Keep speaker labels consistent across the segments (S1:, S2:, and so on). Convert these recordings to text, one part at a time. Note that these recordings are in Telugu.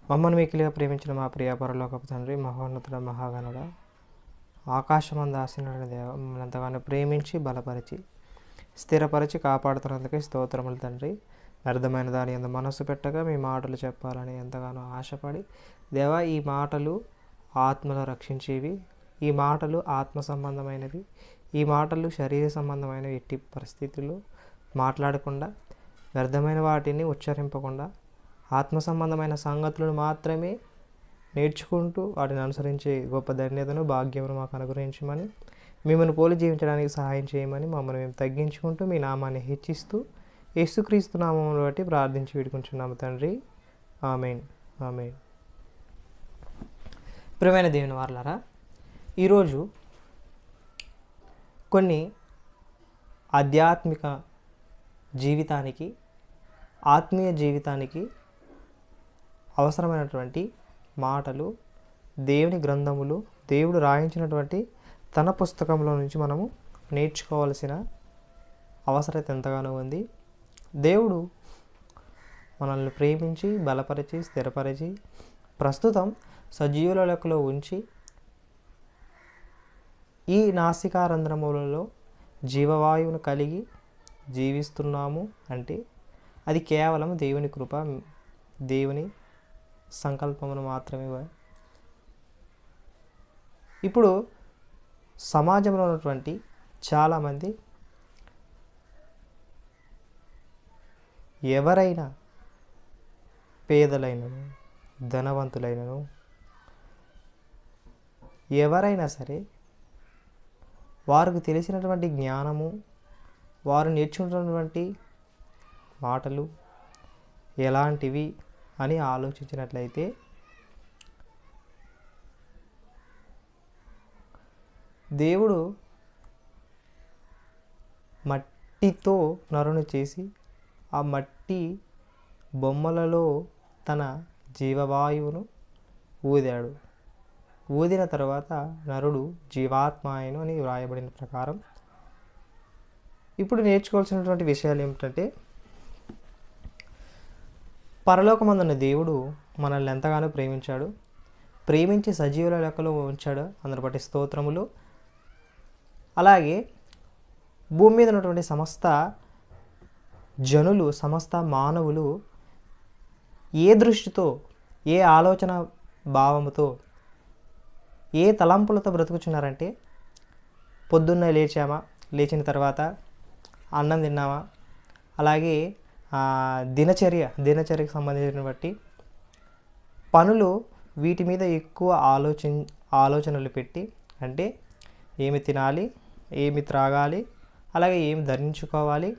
S1: మమ్మల్ని మిక్కిలిగా ప్రేమించిన మా ప్రియ పరలోకపు తండ్రి, మహోన్నతుడ, మహాగణుడ, ఆకాశమందు ఆసీనుడైన దేవ, మమ్మల్ని ఎంతగానో ప్రేమించి బలపరిచి స్థిరపరిచి కాపాడుతున్నందుకే స్తోత్రములు తండ్రి. వ్యర్థమైన దాని యందు మనస్సు పెట్టగా మీ మాటలు చెప్పాలని ఎంతగానో ఆశపడి దేవా, ఈ మాటలు ఆత్మను రక్షించేవి, ఈ మాటలు ఆత్మ సంబంధమైనవి, ఈ మాటలు శరీర సంబంధమైనవి ఎట్టి పరిస్థితుల్లో మాట్లాడకుండా, వ్యర్థమైన వాటిని ఉచ్చరింపకుండా, ఆత్మ సంబంధమైన సంగతులను మాత్రమే నేర్చుకుంటూ వాటిని అనుసరించే గొప్ప ధన్యతను, భాగ్యమును మాకు అనుగ్రహించమని, మిమ్మల్ని పోలి జీవించడానికి సహాయం చేయమని మమ్మల్ని మేము తగ్గించుకుంటూ మీ నామాన్ని హెచ్చిస్తూ యేసుక్రీస్తు నామమును బట్టి ప్రార్థించి వేడుకుంటున్నాము తండ్రి. ఆమేన్, ఆమేన్. ప్రియమైన దేవుని వారలారా, ఈరోజు కొన్ని ఆధ్యాత్మిక జీవితానికి, ఆత్మీయ జీవితానికి అవసరమైనటువంటి మాటలు, దేవుని గ్రంథములు, దేవుడు రాయించినటువంటి తన పుస్తకంలో నుంచి మనము నేర్చుకోవాల్సిన అవసరత ఎంతగానో ఉంది. దేవుడు మనల్ని ప్రేమించి బలపరిచి స్థిరపరిచి ప్రస్తుతం సజీవుల లెక్కలో ఉంచి ఈ నాసికారంధ్రములలో జీవవాయువును కలిగి జీవిస్తున్నాము అంటే అది కేవలం దేవుని కృప, దేవుని సంకల్పమును మాత్రమే. ఇప్పుడు సమాజంలో ఉన్నటువంటి చాలామంది ఎవరైనా పేదలైనను ధనవంతులైనను ఎవరైనా సరే వారికి తెలిసినటువంటి జ్ఞానము, వారు నేర్చుకున్నటువంటి మాటలు ఎలాంటివి అని ఆలోచించినట్లయితే దేవుడు మట్టితో నరుని చేసి ఆ మట్టి బొమ్మలలో తన జీవవాయువును ఊదాడు. ఊదిన తర్వాత నరుడు జీవాత్మాయను అని వ్రాయబడిన ప్రకారం ఇప్పుడు నేర్చుకోవాల్సినటువంటి విషయాలు ఏమిటంటే, పరలోకమందున్న దేవుడు మనల్ని ఎంతగానో ప్రేమించాడు, ప్రేమించి సజీవుల లెక్కలో ఉంచాడు, అందరి బట్టి స్తోత్రములు. అలాగే భూమి మీద ఉన్నటువంటి సమస్త జనులు, సమస్త మానవులు ఏ దృష్టితో, ఏ ఆలోచన భావముతో, ఏ తలంపులతో బ్రతుకుచున్నారంటే, పొద్దున్నే లేచామా, లేచిన తర్వాత అన్నం తిన్నామా, అలాగే దినచర్యకు సంబంధించిన బట్టి పనులు, వీటి మీద ఎక్కువ ఆలోచనలు పెట్టి, అంటే ఏమి తినాలి, ఏమి త్రాగాలి, అలాగే ఏమి ధరించుకోవాలి,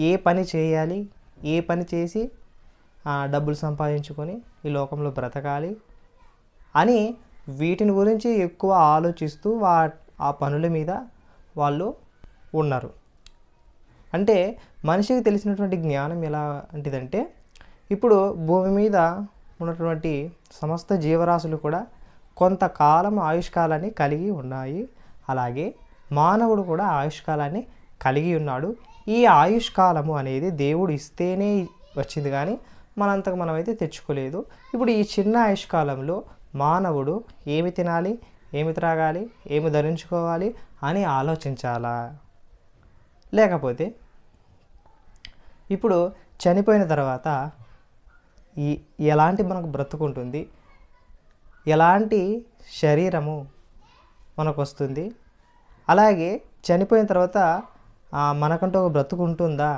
S1: ఏ పని చేయాలి, ఏ పని చేసి డబ్బులు సంపాదించుకొని ఈ లోకంలో బ్రతకాలి అని వీటిని గురించి ఎక్కువ ఆలోచిస్తూ ఆ పనుల మీద వాళ్ళు ఉన్నారు. అంటే మనిషికి తెలిసినటువంటి జ్ఞానం ఎలాంటిదంటే, ఇప్పుడు భూమి మీద ఉన్నటువంటి సమస్త జీవరాశులు కూడా కొంతకాలం ఆయుష్కాలాన్ని కలిగి ఉన్నాయి. అలాగే మానవుడు కూడా ఆయుష్కాలాన్ని కలిగి ఉన్నాడు. ఈ ఆయుష్కాలము అనేది దేవుడు ఇస్తేనే వచ్చింది, కానీ మనంతకు మనమైతే తెచ్చుకోలేదు. ఇప్పుడు ఈ చిన్న ఆయుష్కాలంలో మానవుడు ఏమి తినాలి, ఏమి త్రాగాలి, ఏమి ధరించుకోవాలి అని ఆలోచించాలా? లేకపోతే ఇప్పుడు చనిపోయిన తర్వాత ఎలాంటి మనకు బ్రతుకుంటుంది, ఎలాంటి శరీరము మనకు వస్తుంది, అలాగే చనిపోయిన తర్వాత మనకంటూ ఒక బ్రతుకు ఉంటుందా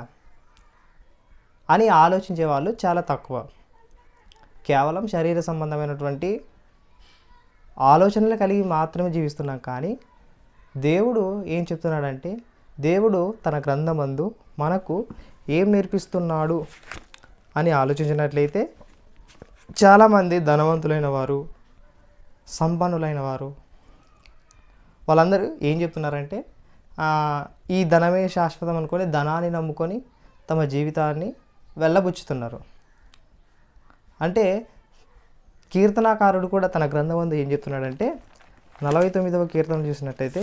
S1: అని ఆలోచించే వాళ్ళు చాలా తక్కువ. కేవలం శరీర సంబంధమైనటువంటి ఆలోచనలు కలిగి మాత్రమే జీవిస్తున్నాం. కానీ దేవుడు ఏం చెప్తున్నాడంటే, దేవుడు తన గ్రంథమందు మనకు ఏం నేర్పిస్తున్నాడు అని ఆలోచించినట్లయితే, చాలామంది ధనవంతులైన వారు, సంపన్నులైన వారు, వాళ్ళందరూ ఏం చెప్తున్నారంటే, ఈ ధనమే శాశ్వతం అనుకొని ధనాన్ని నమ్ముకొని తమ జీవితాన్ని వెళ్ళబుచ్చుతున్నారు. అంటే కీర్తనాకారుడు కూడా తన గ్రంథమందు ఏం చెప్తున్నాడంటే, 49వ కీర్తన చూసినట్టయితే,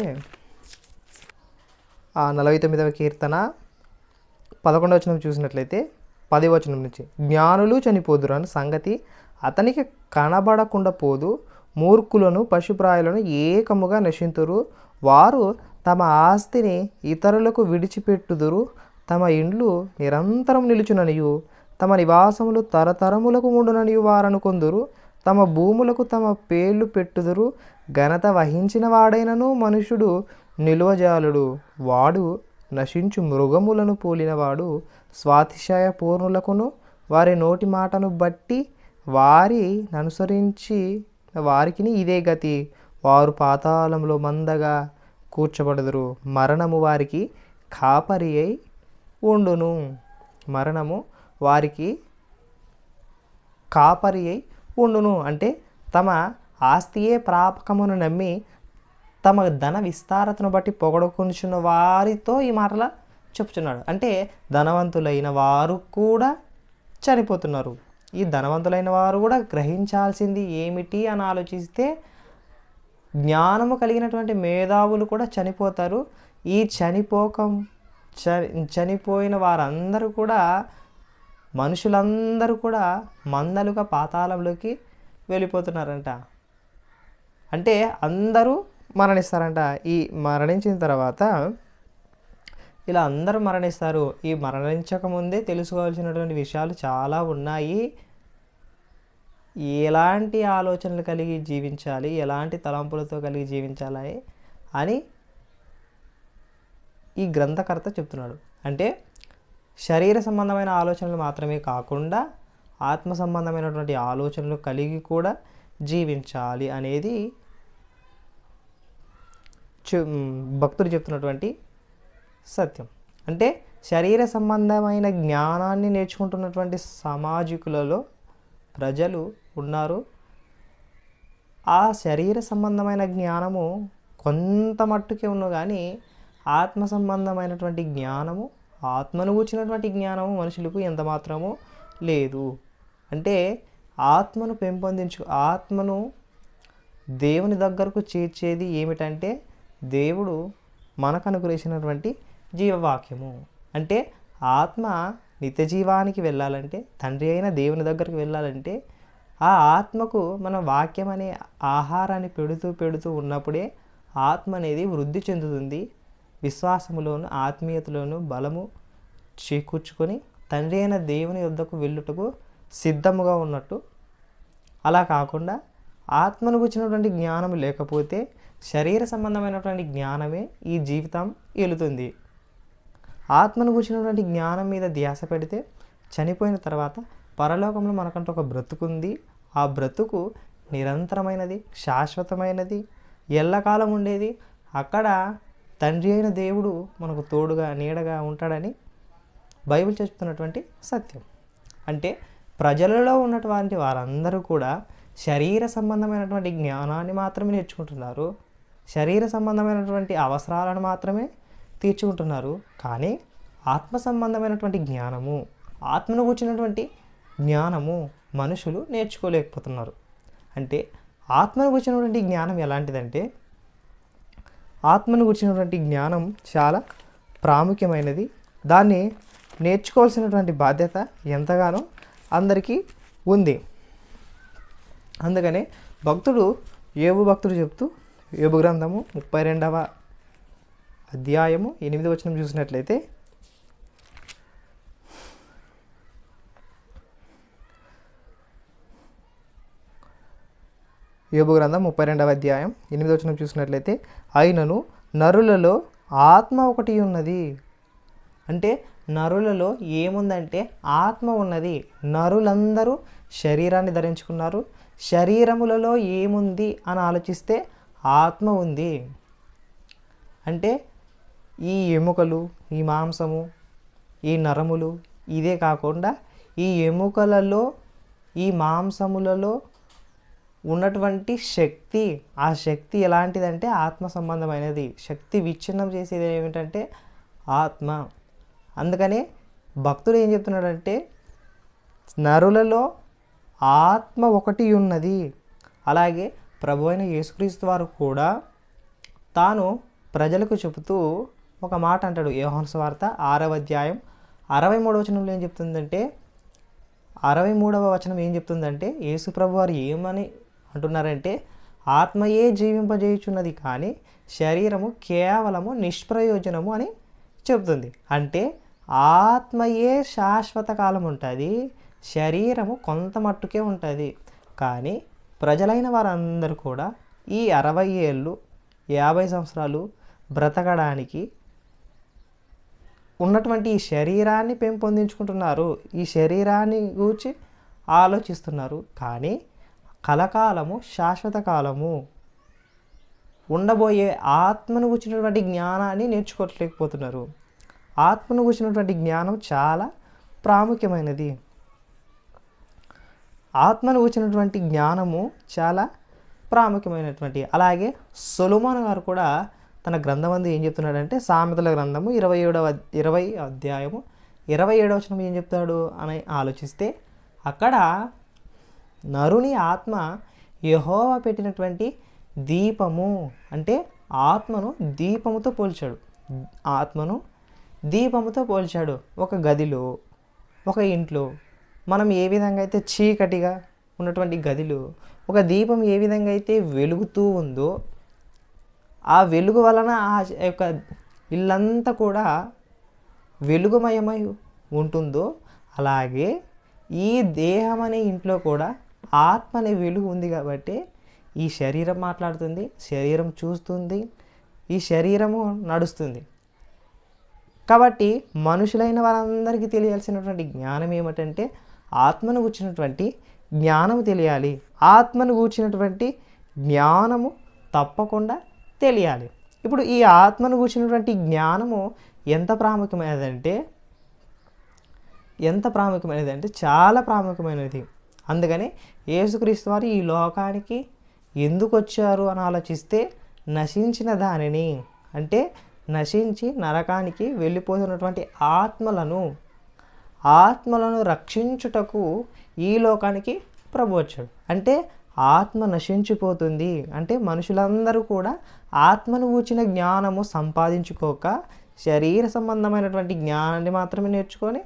S1: ఆ 49వ కీర్తన 11వ వచనం చూసినట్లయితే, 10వ వచనం నుంచి, జ్ఞానులు చనిపోదురు అన్న సంగతి అతనికి కనబడకుండా పోదు, మూర్ఖులను పశుప్రాయులను ఏకముగా నశింతురు, వారు తమ ఆస్తిని ఇతరులకు విడిచిపెట్టుదురు, తమ ఇండ్లు నిరంతరం నిలుచుననియు తమ నివాసములు తరతరములకు ఉండుననియు వారనుకొందురు, తమ భూములకు తమ పేర్లు పెట్టుదురు, ఘనత వహించిన వాడైనను మనుషుడు నిలువజాలుడు, వాడు నశించు మృగములను పోలినవాడు, స్వాతిశయ పూర్ణులకును వారి నోటి మాటను బట్టి వారి అనుసరించి వారికి ఇదే గతి, వారు పాతాళంలో మందగా కూర్చబడుదురు, మరణము వారికి కాపరి అయి ఉండును. మరణము వారికి కాపరి అయి ఉండును అంటే తమ ఆస్తియే ప్రాపకమును నమ్మి తమ ధన విస్తారతను బట్టి పొగడుకొనిచున్న వారితో ఈ మాటలా చెప్తున్నాడు. అంటే ధనవంతులైన వారు కూడా చనిపోతున్నారు. ఈ ధనవంతులైన వారు కూడా గ్రహించాల్సింది ఏమిటి అని ఆలోచిస్తే జ్ఞానము కలిగినటువంటి మేధావులు కూడా చనిపోతారు. ఈ చనిపోయిన వారందరూ కూడా మనుషులందరూ కూడా మందలుగా పాతాళంలోకి వెళ్ళిపోతున్నారంట. అంటే అందరూ మరణిస్తారంట. ఈ మరణించిన తర్వాత ఇలా అందరూ మరణిస్తారు. ఈ మరణించకముందే తెలుసుకోవాల్సినటువంటి విషయాలు చాలా ఉన్నాయి. ఎలాంటి ఆలోచనలు కలిగి జీవించాలి, ఎలాంటి తలంపులతో కలిగి జీవించాలి అని ఈ గ్రంథకర్త చెప్తున్నాడు. అంటే శరీర సంబంధమైన ఆలోచనలు మాత్రమే కాకుండా ఆత్మ సంబంధమైనటువంటి ఆలోచనలు కలిగి కూడా జీవించాలి అనేది భక్తుడు చెప్తున్నటువంటి సత్యం. అంటే శరీర సంబంధమైన జ్ఞానాన్ని నేర్చుకుంటున్నటువంటి సామాజికులలో ప్రజలు ఉన్నారు. ఆ శరీర సంబంధమైన జ్ఞానము కొంత మట్టుకే ఉన్ను కానీ ఆత్మ సంబంధమైనటువంటి జ్ఞానము, ఆత్మను కూర్చున్నటువంటి జ్ఞానము మనుషులకు ఎంత మాత్రమూ లేదు. అంటే ఆత్మను దేవుని దగ్గరకు చేర్చేది ఏమిటంటే దేవుడు మనకు అనుగ్రహించినటువంటి జీవవాక్యము. అంటే ఆత్మ నిత్య జీవానికి వెళ్ళాలంటే, తండ్రి అయిన దేవుని దగ్గరికి వెళ్ళాలంటే ఆ ఆత్మకు మన వాక్యం అనే ఆహారాన్ని పెడుతూ ఉన్నప్పుడే ఆత్మ అనేది వృద్ధి చెందుతుంది. విశ్వాసములోను ఆత్మీయతలోను బలము చేకూర్చుకొని తండ్రి అయిన దేవుని యొద్దకు వెళ్ళుటకు సిద్ధముగా ఉన్నట్టు. అలా కాకుండా ఆత్మను గురించినటువంటి జ్ఞానం లేకపోతే శరీర సంబంధమైనటువంటి జ్ఞానమే ఈ జీవితం ఏలుతుంది. ఆత్మను గురించినటువంటి జ్ఞానం మీద ధ్యాస పెడితే చనిపోయిన తర్వాత పరలోకంలో మనకంటూ ఒక బ్రతుకుంది. ఆ బ్రతుకు నిరంతరమైనది, శాశ్వతమైనది, ఎల్లకాలం ఉండేది. అక్కడ తండ్రి అయిన దేవుడు మనకు తోడుగా నీడగా ఉంటాడని బైబిల్ చెప్తున్నటువంటి సత్యం. అంటే ప్రజలలో ఉన్నటువంటి వారందరూ కూడా శరీర సంబంధమైనటువంటి జ్ఞానాన్ని మాత్రమే నేర్చుకుంటున్నారు, శరీర సంబంధమైనటువంటి అవసరాలను మాత్రమే తీర్చుకుంటున్నారు. కానీ ఆత్మ సంబంధమైనటువంటి జ్ఞానము, ఆత్మను కూర్చున్నటువంటి జ్ఞానము మనుషులు నేర్చుకోలేకపోతున్నారు. అంటే ఆత్మను కూర్చున్నటువంటి జ్ఞానం ఎలాంటిదంటే, ఆత్మను కూర్చున్నటువంటి జ్ఞానం చాలా ప్రాముఖ్యమైనది. దాన్ని నేర్చుకోవాల్సినటువంటి బాధ్యత ఎంతగానో అందరికీ ఉంది. అందుకనే యోబు భక్తుడు చెప్తూ యోబు గ్రంథము 32వ అధ్యాయము 8వ వచనం చూసినట్లయితే, యోబు గ్రంథం 32వ అధ్యాయం 8వ వచనం చూసినట్లయితే, అయినను నరులలో ఆత్మ ఒకటి ఉన్నది. అంటే నరులలో ఏముందంటే ఆత్మ ఉన్నది. నరులందరూ శరీరాన్ని ధరించుకున్నారు. శరీరములలో ఏముంది అని ఆలోచిస్తే ఆత్మ ఉంది. అంటే ఈ ఎముకలు, ఈ మాంసము, ఈ నరములు ఇదే కాకుండా ఈ ఎముకలలో, ఈ మాంసములలో ఉన్నటువంటి శక్తి, ఆ శక్తి ఎలాంటిదంటే ఆత్మ సంబంధమైనది. శక్తి విచ్ఛిన్నం చేసేది ఏమిటంటే ఆత్మ. అందుకనే భక్తుడు ఏం చెప్తున్నాడంటే నరులలో ఆత్మ ఒకటి ఉన్నది. అలాగే ప్రభు అయిన యేసుక్రీస్తు వారు కూడా తాను ప్రజలకు చెబుతూ ఒక మాట అంటాడు. యోహాను సువార్త 6వ అధ్యాయం 63వ వచనంలో ఏం చెప్తుందంటే, 63వ వచనం ఏం చెప్తుందంటే యేసుప్రభు వారు ఏమని అంటున్నారంటే ఆత్మయే జీవింపజేయుచున్నది కానీ శరీరము కేవలము నిష్ప్రయోజనము అని చెబుతుంది. అంటే ఆత్మయే శాశ్వత కాలం ఉంటుంది, శరీరము కొంత మట్టుకే ఉంటుంది. కానీ ప్రజలైన వారందరూ కూడా ఈ 60 ఏళ్ళు 50 సంవత్సరాలు బ్రతకడానికి ఉన్నటువంటి ఈ శరీరాన్ని పెంపొందించుకుంటున్నారు, ఈ శరీరాన్ని గూర్చి ఆలోచిస్తున్నారు. కానీ కలకాలము శాశ్వత కాలము ఉండబోయే ఆత్మను కూర్చున్నటువంటి జ్ఞానాన్ని నేర్చుకోలేకపోతున్నారు. ఆత్మను కూర్చున్నటువంటి జ్ఞానం చాలా ప్రాముఖ్యమైనది. ఆత్మను కూర్చున్నటువంటి జ్ఞానము చాలా ప్రాముఖ్యమైనటువంటి. అలాగే సొలొమోను గారు కూడా తన గ్రంథమందు ఏం చెప్తున్నాడంటే సామెతల గ్రంథము 20 అధ్యాయము 27వ వచనం ఏం చెప్తాడు అని ఆలోచిస్తే అక్కడ నరుని ఆత్మ యెహోవా పెట్టినటువంటి దీపము, అంటే ఆత్మను దీపముతో పోల్చాడు. ఆత్మను దీపముతో పోల్చాడు. ఒక గదిలో, ఒక ఇంట్లో మనం ఏ విధంగా అయితే చీకటిగా ఉన్నటువంటి గదిలో ఒక దీపం ఏ విధంగా అయితే వెలుగుతూ ఉందో, ఆ వెలుగు వలన ఆ యొక్క ఇల్లంతా కూడా వెలుగుమయమై ఉంటుందో, అలాగే ఈ దేహం అనే ఇంట్లో కూడా ఆత్మ అనే వెలుగు ఉంది. కాబట్టి ఈ శరీరం మాట్లాడుతుంది, శరీరం చూస్తుంది, ఈ శరీరము నడుస్తుంది. కాబట్టి మనుషులైన వారందరికీ తెలియాల్సినటువంటి జ్ఞానం ఏమిటంటే ఆత్మను కూర్చున్నటువంటి జ్ఞానము తెలియాలి. ఆత్మను కూర్చున్నటువంటి జ్ఞానము తప్పకుండా తెలియాలి. ఇప్పుడు ఈ ఆత్మను కూర్చున్నటువంటి జ్ఞానము ఎంత ప్రాముఖ్యమైనది అంటే చాలా ప్రాముఖ్యమైనది. అందుకని యేసుక్రీస్తు వారు ఈ లోకానికి ఎందుకు వచ్చారు అని ఆలోచిస్తే నశించిన దానిని, అంటే నశించి నరకానికి వెళ్ళిపోతున్నటువంటి ఆత్మలను రక్షించుటకు ఈ లోకానికి ప్రభు వచ్చాడు. అంటే ఆత్మ నశించిపోతుంది అంటే మనుషులందరూ కూడా ఆత్మను గూర్చిన జ్ఞానము సంపాదించుకోక శరీర సంబంధమైనటువంటి జ్ఞానాన్ని మాత్రమే నేర్చుకొని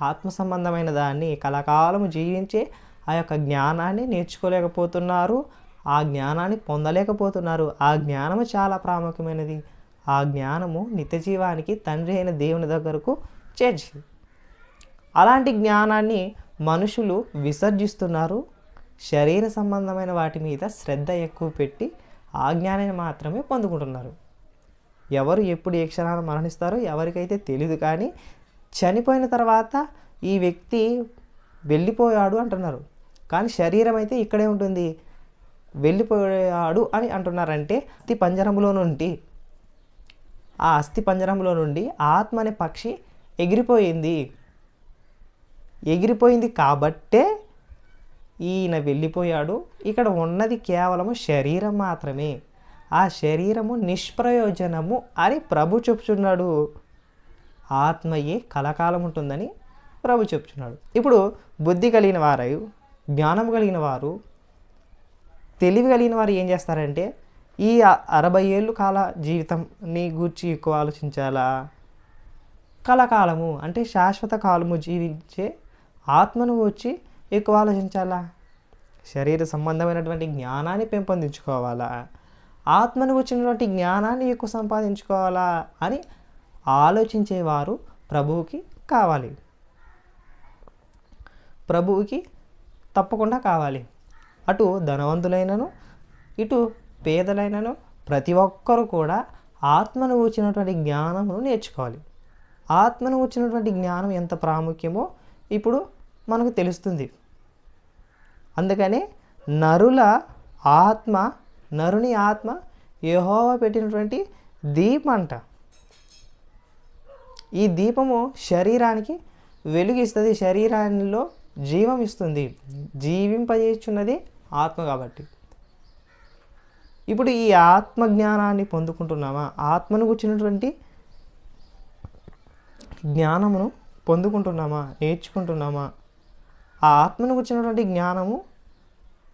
S1: ఆత్మ సంబంధమైన దాన్ని కలకాలము జీవించే ఆ యొక్క జ్ఞానాన్ని నేర్చుకోలేకపోతున్నారు, ఆ జ్ఞానాన్ని పొందలేకపోతున్నారు. ఆ జ్ఞానము చాలా ప్రాముఖ్యమైనది. ఆ జ్ఞానము నిత్య జీవానికి తండ్రి అయిన దేవుని దగ్గరకు చేర్చింది. అలాంటి జ్ఞానాన్ని మనుషులు విసర్జిస్తున్నారు. శరీర సంబంధమైన వాటి మీద శ్రద్ధ ఎక్కువ పెట్టి ఆ జ్ఞానాన్ని మాత్రమే పొందుకుంటున్నారు. ఎవరు ఎప్పుడు ఏ క్షణాన్ని మరణిస్తారో ఎవరికైతే తెలియదు. కానీ చనిపోయిన తర్వాత ఈ వ్యక్తి వెళ్ళిపోయాడు అంటున్నారు, కానీ శరీరం అయితే ఇక్కడే ఉంటుంది. వెళ్ళిపోయాడు అని అంటున్నారంటే అస్థి పంజరంలో నుండి ఆత్మ అనే పక్షి ఎగిరిపోయింది కాబట్టే ఈయన వెళ్ళిపోయాడు. ఇక్కడ ఉన్నది కేవలము శరీరం మాత్రమే, ఆ శరీరము నిష్ప్రయోజనము అని ప్రభు చెప్తున్నాడు. ఆత్మయే కలకాలం ఉంటుందని ప్రభు చెప్తున్నాడు. ఇప్పుడు బుద్ధి కలిగిన వారు, జ్ఞానం కలిగిన వారు, తెలివి కలిగిన వారు ఏం చేస్తారంటే ఈ 60 ఏళ్ళు కాల జీవితంని గూర్చి ఎక్కువ ఆలోచించాలా, కలకాలము అంటే శాశ్వత కాలము జీవించే ఆత్మను గూర్చి ఎక్కువ ఆలోచించాలా, శరీర సంబంధమైనటువంటి జ్ఞానాన్ని పెంపొందించుకోవాలా, ఆత్మను గూర్చినటువంటి జ్ఞానాన్ని ఎక్కువ సంపాదించుకోవాలా అని ఆలోచించేవారు ప్రభువుకి కావాలి. ప్రభువుకి తప్పకుండా కావాలి. అటు ధనవంతులైనను ఇటు పేదలైనను ప్రతి ఒక్కరూ కూడా ఆత్మను గూర్చినటువంటి జ్ఞానమును నేర్చుకోవాలి. ఆత్మను గూర్చినటువంటి జ్ఞానం ఎంత ప్రాముఖ్యమో ఇప్పుడు మనకు తెలుస్తుంది. అందుకనే నరుని ఆత్మ యెహోవా పెట్టినటువంటి దీపం అంట. ఈ దీపము శరీరానికి వెలుగిస్తుంది, శరీరాల్లో జీవం ఇస్తుంది. జీవింపజేస్తున్నది ఆత్మ కాబట్టి ఇప్పుడు ఈ ఆత్మ జ్ఞానాన్ని పొందుకుంటున్నామా, ఆత్మను కూర్చున్నటువంటి జ్ఞానమును పొందుకుంటున్నామా, నేర్చుకుంటున్నామా? ఆ ఆత్మను కూర్చున్నటువంటి జ్ఞానము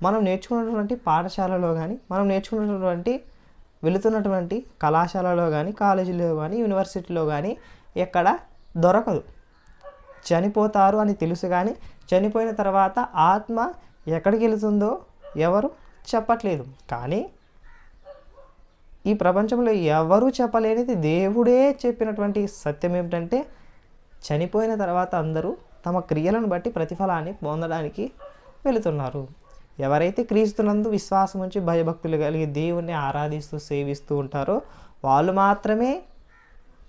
S1: మనం నేర్చుకున్నటువంటి పాఠశాలలో కానీ, మనం నేర్చుకున్నటువంటి వెళుతున్నటువంటి కళాశాలలో కానీ, కాలేజీలో కానీ, యూనివర్సిటీలో కానీ ఎక్కడ దొరకదు. చనిపోతారు అని తెలుసు, కానీ చనిపోయిన తర్వాత ఆత్మ ఎక్కడికి వెళుతుందో ఎవరు చెప్పట్లేదు. కానీ ఈ ప్రపంచంలో ఎవరూ చెప్పలేనిది దేవుడే చెప్పినటువంటి సత్యం ఏమిటంటే, చనిపోయిన తర్వాత అందరూ తమ క్రియలను బట్టి ప్రతిఫలాన్ని పొందడానికి వెళుతున్నారు. ఎవరైతే క్రీస్తునందు విశ్వాసం ఉంచి భయభక్తులు కలిగి దేవుణ్ణి ఆరాధిస్తూ సేవిస్తూ ఉంటారో వాళ్ళు మాత్రమే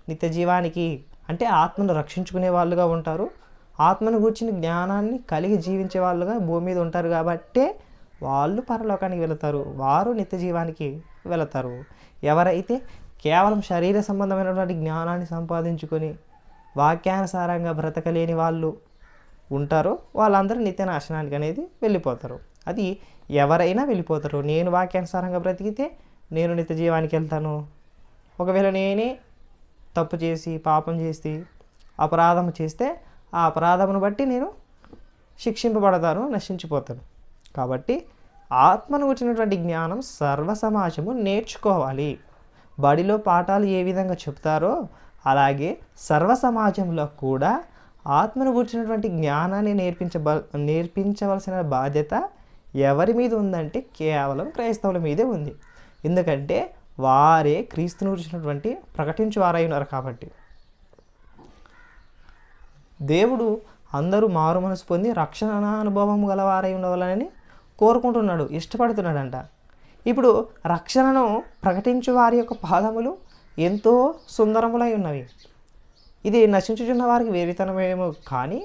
S1: నిత్య జీవానికి అంటే ఆత్మను రక్షించుకునే వాళ్ళుగా ఉంటారు. ఆత్మను గూర్చిన జ్ఞానాన్ని కలిగి జీవించే వాళ్ళుగా భూమి మీద ఉంటారు. కాబట్టే వాళ్ళు పరలోకానికి వెళతారు, వారు నిత్య జీవానికి వెళతారు. ఎవరైతే కేవలం శరీర సంబంధమైనటువంటి జ్ఞానాన్ని సంపాదించుకొని వాక్యానుసారంగా బ్రతకలేని వాళ్ళు ఉంటారో వాళ్ళందరూ నిత్య నాశనానికి అనేది వెళ్ళిపోతారు. అది ఎవరైనా వెళ్ళిపోతారు. నేను వాక్యానుసారంగా బ్రతికితే నేను నిత్య జీవానికి వెళ్తాను. ఒకవేళ నేనే తప్పు చేసి పాపం చేసి అపరాధం చేస్తే ఆ అపరాధమును బట్టి నేను శిక్షింపబడతాను, నశించిపోతాను. కాబట్టి ఆత్మను వచ్చినటువంటి జ్ఞానం సర్వ సమాజము నేర్చుకోవాలి. బడిలో పాఠాలు ఏ విధంగా చెప్తారో అలాగే సర్వ సమాజంలో కూడా ఆత్మను గురించినటువంటి జ్ఞానాన్ని నేర్పించవలసిన బాధ్యత ఎవరి మీద ఉందంటే కేవలం క్రైస్తవుల మీదే ఉంది. ఎందుకంటే వారే క్రీస్తును గురించినటువంటి ప్రకటించువారై ఉన్నారు. కాబట్టి దేవుడు అందరూ మారు మనసు పొంది రక్షణ అనుభవం గలవారై ఉండవాలని కోరుకుంటున్నాడు, ఇష్టపడుతున్నాడంట. ఇప్పుడు రక్షణను ప్రకటించు వారి యొక్క పాదములు ఎంతో సుందరములై ఉన్నవి. ఇది నశించుచున్న వారికి వేరితనమేమో, కానీ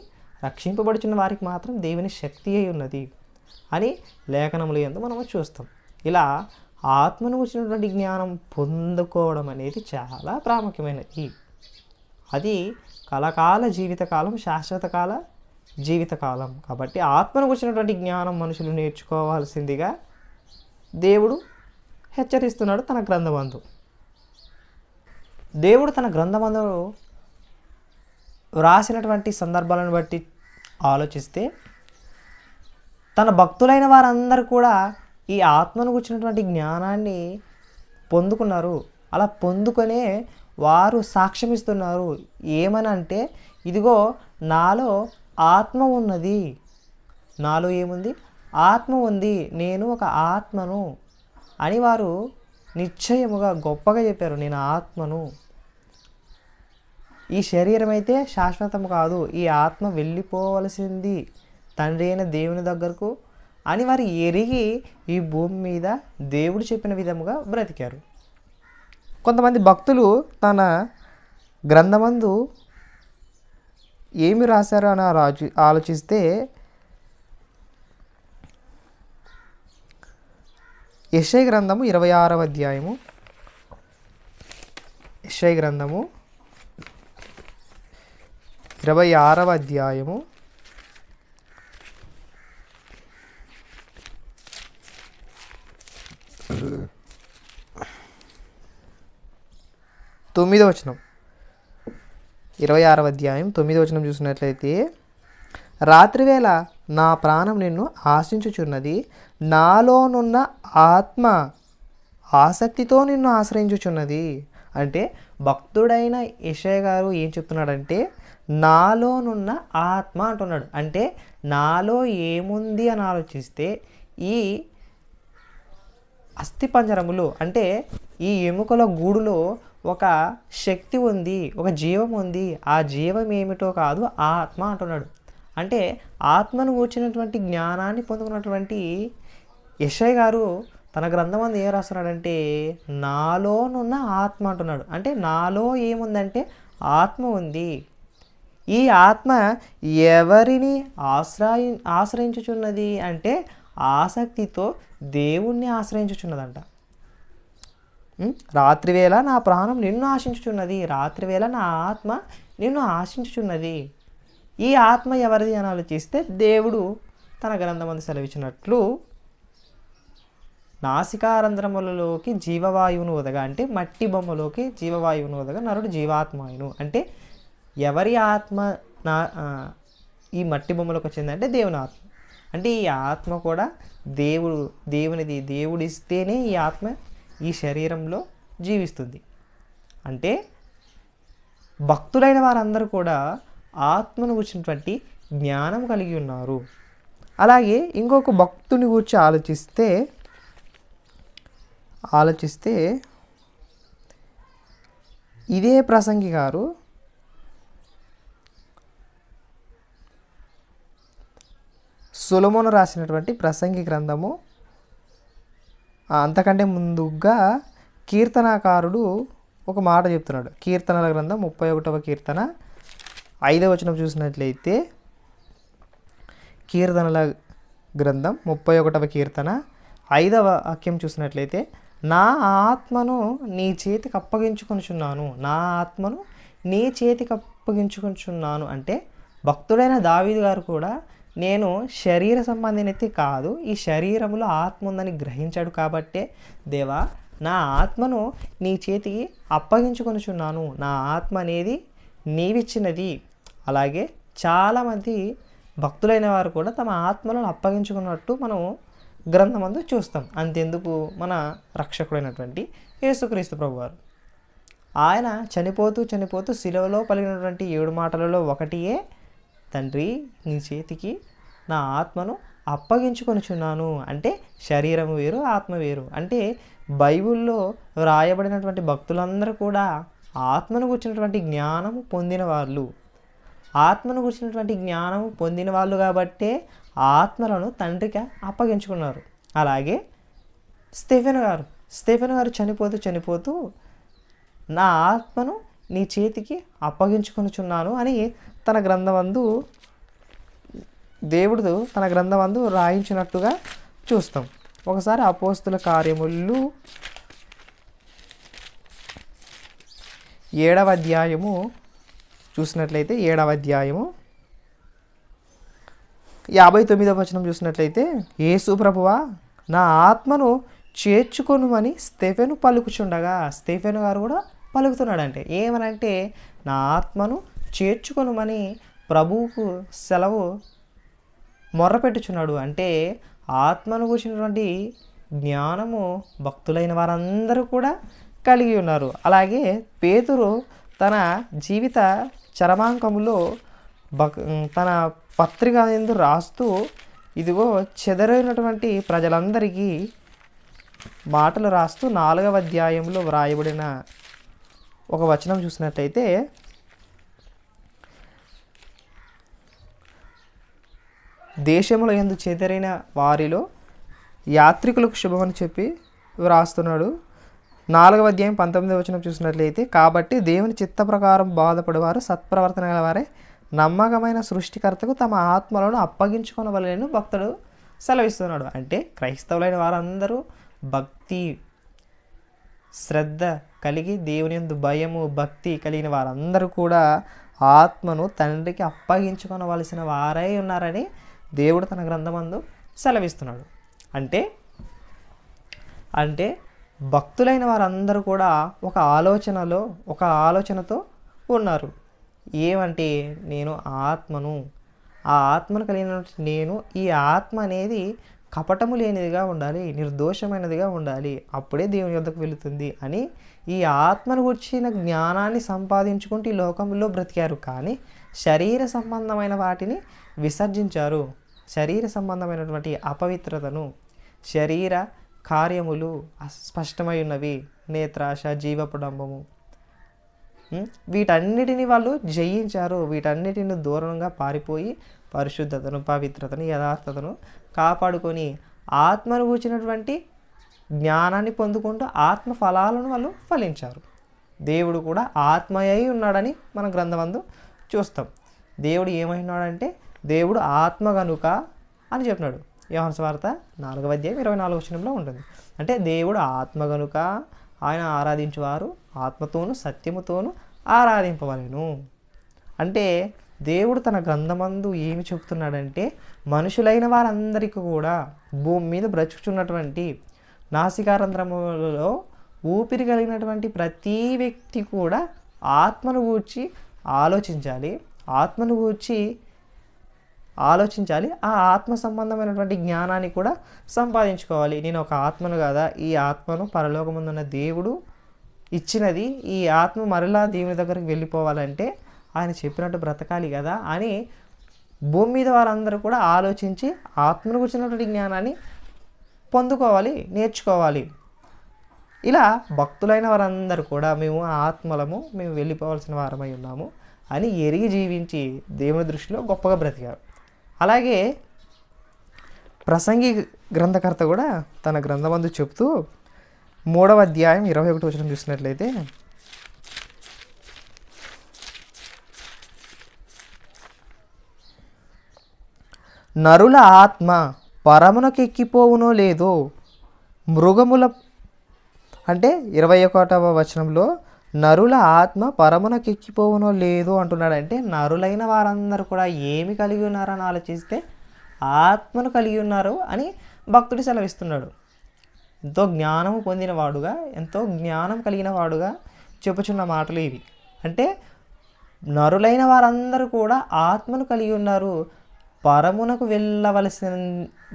S1: రక్షింపబడుచున్న వారికి మాత్రం దేవుని శక్తి అయి ఉన్నది అని లేఖనములు యందు మనము చూస్తాం. ఇలా ఆత్మను వచ్చినటువంటి జ్ఞానం పొందుకోవడం అనేది చాలా ప్రాముఖ్యమైనది. అది కలకాల జీవితకాలం, శాశ్వతకాల జీవితకాలం. కాబట్టి ఆత్మను వచ్చినటువంటి జ్ఞానం మనుషులు నేర్చుకోవాల్సిందిగా దేవుడు హెచ్చరిస్తున్నాడు తన గ్రంథమందు. దేవుడు తన గ్రంథమందు వ్రాసినటువంటి సందర్భాలను బట్టి ఆలోచిస్తే తన భక్తులైన వారందరూ కూడా ఈ ఆత్మను గురించినటువంటి జ్ఞానాన్ని పొందుకున్నారు. అలా పొందుకొనే వారు సాక్ష్యం ఇస్తున్నారు. ఏమనంటే, ఇదిగో నాలో ఆత్మ ఉన్నది. నాలో ఏముంది? ఆత్మ ఉంది, నేను ఒక ఆత్మను అని వారు నిశ్చయముగా గొప్పగా చెప్పారు. నేను ఆత్మను, ఈ శరీరం అయితే శాశ్వతము కాదు, ఈ ఆత్మ వెళ్ళిపోవలసింది తండ్రి అయిన దేవుని దగ్గరకు అని వారు ఎరిగి ఈ భూమి మీద దేవుడు చెప్పిన విధముగా బ్రతికారు. కొంతమంది భక్తులు తన గ్రంథమందు ఏమి రాశారో అని ఆలోచిస్తే యెషయా గ్రంథము 26వ అధ్యాయము, యెషయా గ్రంథము 26వ అధ్యాయము 9వ వచనం. 26వ అధ్యాయం 9వ వచనం చూసినట్లయితే, రాత్రివేళ నా ప్రాణం నిన్ను ఆశించుచున్నది, నాలోనున్న ఆత్మ ఆసక్తితో నిన్ను ఆశ్రయించుచున్నది. అంటే భక్తుడైన యెషయా గారు ఏం చెప్తున్నాడంటే, నాలోనున్న ఆత్మ అంటున్నాడు. అంటే నాలో ఏముంది అని ఆలోచిస్తే ఈ అస్థిపంజరములు అంటే ఈ ఎముకల గూడులో ఒక శక్తి ఉంది, ఒక జీవం ఉంది. ఆ జీవం ఏమిటో కాదు, ఆత్మ అంటున్నాడు. అంటే ఆత్మను కూర్చున్నటువంటి జ్ఞానాన్ని పొందుకున్నటువంటి యెషయా గారు తన గ్రంథం అందు ఏం రాస్తున్నాడంటే, నాలోనున్న ఆత్మ అంటున్నాడు. అంటే నాలో ఏముందంటే ఆత్మ ఉంది. ఈ ఆత్మ ఎవరిని ఆశ్రయించుచున్నది అంటే ఆసక్తితో దేవుణ్ణి ఆశ్రయించుచున్నదంట. రాత్రివేళ నా ప్రాణం నిన్ను ఆశించుచున్నది, రాత్రివేళ నా ఆత్మ నిన్ను ఆశించుచున్నది. ఈ ఆత్మ ఎవరిది అని ఆలోచిస్తే దేవుడు తన గ్రంథమందు సెలవిచ్చినట్లు నాసికారంధ్రములలోకి జీవవాయువును వదగా, అంటే మట్టి బొమ్మలోకి జీవవాయువును వదగా నరుడు జీవాత్మాయును. అంటే ఎవరి ఆత్మ ఈ మట్టి బొమ్మలోకి వచ్చిందంటే దేవుని ఆత్మ. అంటే ఈ ఆత్మ కూడా దేవునిది. దేవుడిస్తేనే ఈ ఆత్మ ఈ శరీరంలో జీవిస్తుంది. అంటే భక్తులైన వారందరూ కూడా ఆత్మను గురించినటువంటి జ్ఞానం కలిగి ఉన్నారు. అలాగే ఇంకొక భక్తుని గురించి ఆలోచిస్తే ఇదే ప్రసంగి గారు సొలొమోను రాసినటువంటి ప్రసంగి గ్రంథము అంతకంటే ముందుగా కీర్తనాకారుడు ఒక మాట చెప్తున్నాడు. కీర్తనల గ్రంథం 31వ కీర్తన 5వ వచనం చూసినట్లయితే, కీర్తనల గ్రంథం 31వ కీర్తన 5వ వాక్యం చూసినట్లయితే, నా ఆత్మను నీ చేతికి అప్పగించుకొనుచున్నాను, నా ఆత్మను నీ చేతికి అప్పగించుకొనుచున్నాను. అంటే భక్తుడైన దావీదు గారు కూడా నేను శరీర సంబంధినైతే కాదు, ఈ శరీరంలో ఆత్మ ఉందని గ్రహించాడు కాబట్టే, దేవా నా ఆత్మను నీ చేతికి అప్పగించుకొనుచున్నాను, నా ఆత్మ అనేది నీవిచ్చినది. అలాగే చాలామంది భక్తులైన వారు కూడా తమ ఆత్మలను అప్పగించుకున్నట్టు మనం గ్రంథమందు చూస్తాం. అంతెందుకు మన రక్షకుడైనటువంటి యేసుక్రీస్తు ప్రభువారు ఆయన చనిపోతూ శిలువలో పలికినటువంటి 7 మాటలలో ఒకటియే, తండ్రి నీ చేతికి నా ఆత్మను అప్పగించుకొనుచున్నాను. అంటే శరీరం వేరు, ఆత్మ వేరు. అంటే బైబిల్లో వ్రాయబడినటువంటి భక్తులందరూ కూడా ఆత్మను గురించినటువంటి జ్ఞానము పొందిన వాళ్ళు, ఆత్మను గురించినటువంటి జ్ఞానము పొందిన వాళ్ళు కాబట్టే ఆత్మలను తండ్రికి అప్పగించుకున్నారు. అలాగే స్టెఫెను గారు చనిపోతూ నా ఆత్మను నీ చేతికి అప్పగించుకొనుచున్నాను అని తన గ్రంథమందు దేవుడు తన గ్రంథమందు రాయించినట్టుగా చూస్తాం. ఒకసారి అపోస్తుల కార్యములు 7వ అధ్యాయము చూసినట్లయితే, 7వ అధ్యాయము 59వ వచనం చూసినట్లయితే, యేసు ప్రభువా నా ఆత్మను చేర్చుకొనుమని స్టెఫెను పలుకుచుండగా, స్టెఫెను గారు కూడా పలుకుతున్నాడంటే ఏమనంటే నా ఆత్మను చేర్చుకొనుమని ప్రభువుకు సెలవు మొర్రపెట్టుచున్నాడు. అంటే ఆత్మను గురించినటువంటి జ్ఞానము భక్తులైన వారందరూ కూడా కలిగి ఉన్నారు. అలాగే పేతురు తన జీవిత చరమాంకములో తన పత్రిక ఎందు రాస్తూ, ఇదిగో చెదరైనటువంటి ప్రజలందరికీ మాటలు రాస్తూ 4వ అధ్యాయంలో వ్రాయబడిన ఒక వచనం చూసినట్లయితే, దేశముల యందు చెదరైన వారిలో యాత్రికులకు శుభమని చెప్పి వ్రాస్తున్నాడు. 4వ అధ్యాయం 19వ వచనం చూసినట్లయితే, కాబట్టి దేవుని చిత్త ప్రకారం బాధపడేవారు సత్ప్రవర్తన గలవారే నమ్మకమైన సృష్టికర్తకు తమ ఆత్మలను అప్పగించుకొనవలెనని భక్తుడు సెలవిస్తున్నాడు. అంటే క్రైస్తవులైన వారందరూ భక్తి శ్రద్ధ కలిగి దేవుని యందు భయము భక్తి కలిగిన వారందరూ కూడా ఆత్మను తండ్రికి అప్పగించుకొనవలసిన వారై ఉన్నారని దేవుడు తన గ్రంథమందు సెలవిస్తున్నాడు. అంటే భక్తులైన వారందరూ కూడా ఒక ఆలోచనతో ఉన్నారు. ఏమంటే నేను ఆత్మను, ఆ ఆత్మను కలిగిన నేను, ఈ ఆత్మ అనేది కపటము లేనిదిగా ఉండాలి, నిర్దోషమైనదిగా ఉండాలి, అప్పుడే దేవుని యొద్దకు వెళుతుంది అని ఈ ఆత్మను గురించిన జ్ఞానాన్ని సంపాదించుకుంటూ ఈ లోకంలో బ్రతికారు. కానీ శరీర సంబంధమైన వాటిని విసర్జించారు. శరీర సంబంధమైనటువంటి అపవిత్రతను, శరీర కార్యములు స్పష్టమై ఉన్నవి, నేత్రాశ, జీవపుడంబము, వీటన్నిటిని వాళ్ళు జయించారు. వీటన్నిటిని దూరంగా పారిపోయి పరిశుద్ధతను, పవిత్రతను, యథార్థతను కాపాడుకొని ఆత్మను కూర్చున్నటువంటి జ్ఞానాన్ని పొందుకుంటూ ఆత్మ ఫలాలను వాళ్ళు ఫలించారు. దేవుడు కూడా ఆత్మయై ఉన్నాడని మన గ్రంథమందు చూస్తాం. దేవుడు ఏమై ఉన్నాడంటే దేవుడు ఆత్మ గనుక అని చెప్పినాడు. యోహాను సువార్త 4వ అధ్యాయం 24వ వచనంలో ఉంటుంది. అంటే దేవుడు ఆత్మ గనుక ఆయన ఆరాధించువారు ఆత్మతోనూ సత్యముతోనూ ఆరాధింపవలెను. అంటే దేవుడు తన గ్రంథమందు ఏమి చెప్తున్నాడంటే మనుషులైన వారందరికీ కూడా భూమి మీద బ్రతుకుతున్నటువంటి నాసికారంధ్రములలో ఊపిరి కలిగినటువంటి ప్రతి వ్యక్తి కూడా ఆత్మను గూర్చి ఆలోచించాలి, ఆ ఆత్మ సంబంధమైనటువంటి జ్ఞానాన్ని కూడా సంపాదించుకోవాలి. నేను ఒక ఆత్మను కదా, ఈ ఆత్మను పరలోకముందున్న దేవుడు ఇచ్చినది, ఈ ఆత్మ మరలా దేవుని దగ్గరికి వెళ్ళిపోవాలంటే ఆయన చెప్పినట్టు బ్రతకాలి కదా అని భూమి మీద వారందరూ కూడా ఆలోచించి ఆత్మను గురించినటువంటి జ్ఞానాన్ని పొందుకోవాలి, నేర్చుకోవాలి. ఇలా భక్తులైన వారందరూ కూడా మేము ఆత్మలము, మేము వెళ్ళిపోవాల్సిన వారమై ఉన్నాము అని ఎరిగి జీవించి దేవుని దృష్టిలో గొప్పగా బ్రతికారు. అలాగే ప్రసంగి గ్రంథకర్త కూడా తన గ్రంథమందు చెప్తూ 3వ అధ్యాయం 21వ వచనం చూసినట్లయితే, నరుల ఆత్మ పరమునకు ఎక్కిపోవునో లేదో మృగముల, అంటే 21వ వచనంలో నరుల ఆత్మ పరమునకు ఎక్కిపోవునో లేదో అంటున్నాడు. అంటే నరులైన వారందరూ కూడా ఏమి కలిగి ఉన్నారని ఆలోచిస్తే ఆత్మను కలిగి ఉన్నారు అని భక్తుడు సెలవిస్తున్నాడు. ఎంతో జ్ఞానము పొందినవాడుగా, ఎంతో జ్ఞానం కలిగిన వాడుగా చెప్పుచున్న మాటలు ఇవి. అంటే నరులైన వారందరూ కూడా ఆత్మను కలిగి ఉన్నారు, పరమునకు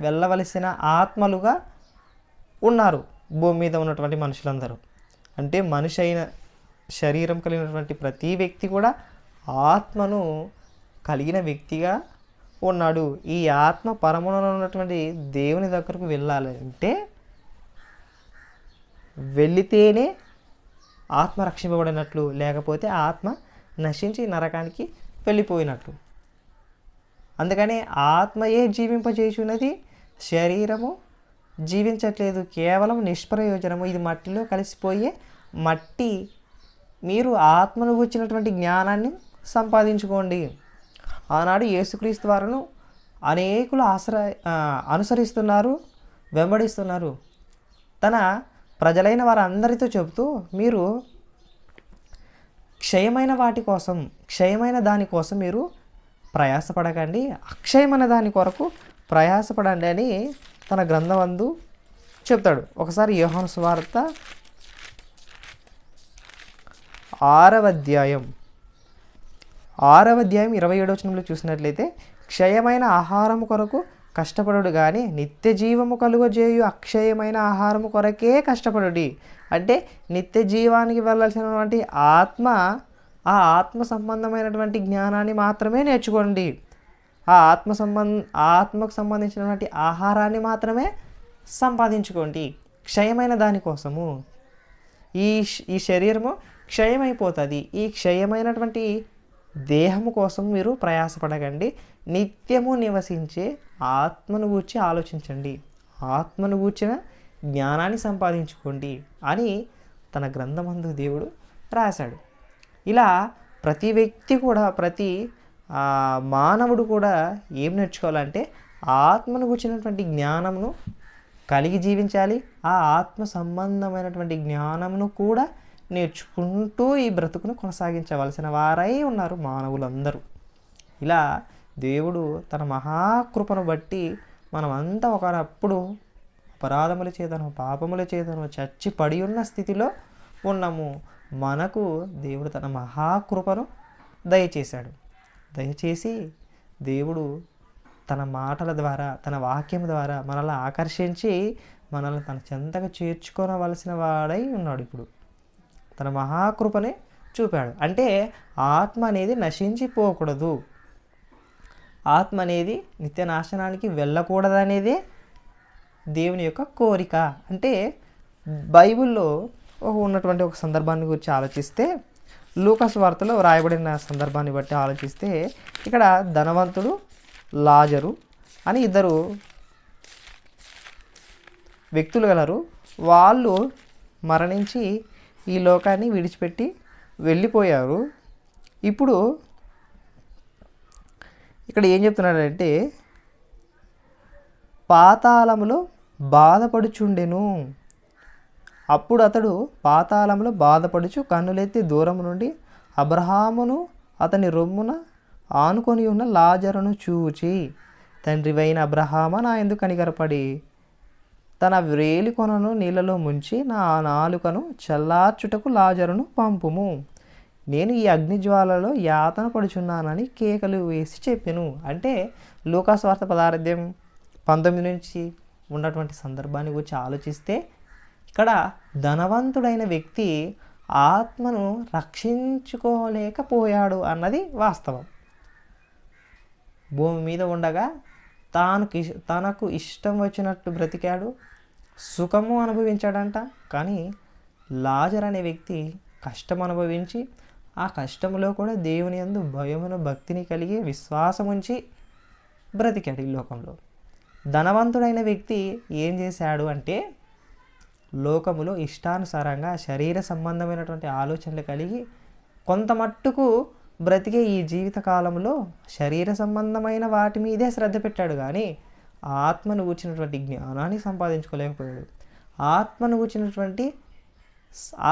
S1: వెళ్ళవలసిన ఆత్మలుగా ఉన్నారు భూమి మీద ఉన్నటువంటి మనుషులందరూ. అంటే మనిషి అయిన శరీరం కలిగినటువంటి ప్రతి వ్యక్తి కూడా ఆత్మను కలిగిన వ్యక్తిగా ఉన్నాడు. ఈ ఆత్మ పరములో ఉన్నటువంటి దేవుని దగ్గరకు వెళ్ళాలంటే వెళ్ళితేనే ఆత్మ రక్షింపబడినట్లు, లేకపోతే ఆత్మ నశించి నరకానికి వెళ్ళిపోయినట్లు. అందుకని ఆత్మయే జీవింపజేయుచున్నది, శరీరము జీవించట్లేదు, కేవలం నిష్ప్రయోజనము. ఇది మట్టిలో కలిసిపోయే మట్టి. మీరు ఆత్మను గుర్చినటువంటి జ్ఞానాన్ని సంపాదించుకోండి. ఆనాడు యేసుక్రీస్తు వారును అనేకులు అనుసరిస్తున్నారు, వెంబడిస్తున్నారు. తన ప్రజలైన వారందరితో చెబుతూ, మీరు క్షయమైన వాటి కోసం, క్షయమైన దానికోసం మీరు ప్రయాసపడకండి, అక్షయమైన దాని కొరకు ప్రయాసపడండి అని తన గ్రంథమందు చెప్తాడు. ఒకసారి యోహాను సువార్త 6వ అధ్యాయం 27వ వచనంలో చూసినట్లయితే, క్షయమైన ఆహారము కొరకు కష్టపడుడు కానీ నిత్య జీవము కలుగజేయు అక్షయమైన ఆహారము కొరకే కష్టపడుడి. అంటే నిత్య జీవానికి వెళ్ళాల్సినటువంటి ఆ ఆత్మ సంబంధమైనటువంటి జ్ఞానాన్ని మాత్రమే నేర్చుకోండి. ఆ ఆత్మకు సంబంధించినటువంటి ఆహారాన్ని మాత్రమే సంపాదించుకోండి. క్షయమైన దానికోసము ఈ శరీరము క్షయమైపోతుంది. ఈ క్షయమైనటువంటి దేహము కోసం మీరు ప్రయాసపడకండి. నిత్యము నివసించే ఆత్మను గూర్చి ఆలోచించండి, ఆత్మను గూర్చిన జ్ఞానాన్ని సంపాదించుకోండి అని తన గ్రంథమందు దేవుడు రాశాడు. ఇలా ప్రతి వ్యక్తి కూడా, ప్రతి మానవుడు కూడా ఏం నేర్చుకోవాలంటే ఆత్మను గురించినటువంటి జ్ఞానమును కలిగి జీవించాలి. ఆ ఆత్మ సంబంధమైనటువంటి జ్ఞానమును కూడా నేర్చుకుంటూ ఈ బ్రతుకును కొనసాగించవలసిన వారై ఉన్నారు మానవులందరూ. ఇలా దేవుడు తన మహాకృపను బట్టి మనమంతా ఒకప్పుడు అపరాధముల చేతను, పాపముల చేతను చచ్చి పడి ఉన్న స్థితిలో ఉన్నాము. మనకు దేవుడు తన మహాకృపను దయచేశాడు. దయచేసి దేవుడు తన మాటల ద్వారా, తన వాక్యం ద్వారా మనల్ని ఆకర్షించి మనల్ని తన చెంతగా చేర్చుకోవలసిన వాడై ఉన్నాడు. ఇప్పుడు తన మహాకృపనే చూపాడు. అంటే ఆత్మ అనేది నశించిపోకూడదు, ఆత్మ అనేది నిత్య నాశనానికి వెళ్ళకూడదనేదే దేవుని యొక్క కోరిక. అంటే బైబిల్లో ఉన్నటువంటి ఒక సందర్భాన్ని గురించి ఆలోచిస్తే, లూకాసు వార్తలో రాయబడిన సందర్భాన్ని బట్టి ఆలోచిస్తే, ఇక్కడ ధనవంతుడు, లాజరు అని ఇద్దరు వ్యక్తులు గలరు. వాళ్ళు మరణించి ఈ లోకాన్ని విడిచిపెట్టి వెళ్ళిపోయారు. ఇప్పుడు ఇక్కడ ఏం చెప్తున్నాడంటే, పాతాళములో బాధపడుచుండెను. అప్పుడు అతడు పాతాళంలో బాధపడుచు కన్నులెత్తి దూరం నుండి అబ్రహామును అతని రొమ్మున ఆనుకొని ఉన్న లాజరును చూచి, తండ్రివైన అబ్రహామా, నా యందు కనికరపడి తన వ్రేలి కొనను నీళ్ళలో ముంచి నా నాలుకను చల్లార్చుటకు లాజరును పంపుము, నేను ఈ అగ్నిజ్వాలలో యాతన పడుచున్నానని కేకలు వేసి చెప్పెను. అంటే లూకాసు వార్త 16:19 నుంచి ఉన్నటువంటి సందర్భాన్ని గురించి ఆలోచిస్తే, ఇక్కడ ధనవంతుడైన వ్యక్తి ఆత్మను రక్షించుకోలేకపోయాడు అన్నది వాస్తవం. భూమి మీద ఉండగా తనకు ఇష్టం వచ్చినట్టు బ్రతికాడు, సుఖము అనుభవించాడంట. కానీ లాజరు అనే వ్యక్తి కష్టం అనుభవించి ఆ కష్టంలో కూడా దేవుని యందు భయమును భక్తిని కలిగి విశ్వాసం ఉంచి బ్రతికాడు ఈ లోకంలో. ధనవంతుడైన వ్యక్తి ఏం చేశాడు అంటే లోకములో ఇష్టానుసారంగా శరీర సంబంధమైనటువంటి ఆలోచనలు కలిగి కొంత మట్టుకు బ్రతికే ఈ జీవిత కాలంలో శరీర సంబంధమైన వాటి మీదే శ్రద్ధ పెట్టాడు. కానీ ఆత్మను కూర్చున్నటువంటి జ్ఞానాన్ని సంపాదించుకోలేకపోయాడు. ఆత్మను కూర్చున్నటువంటి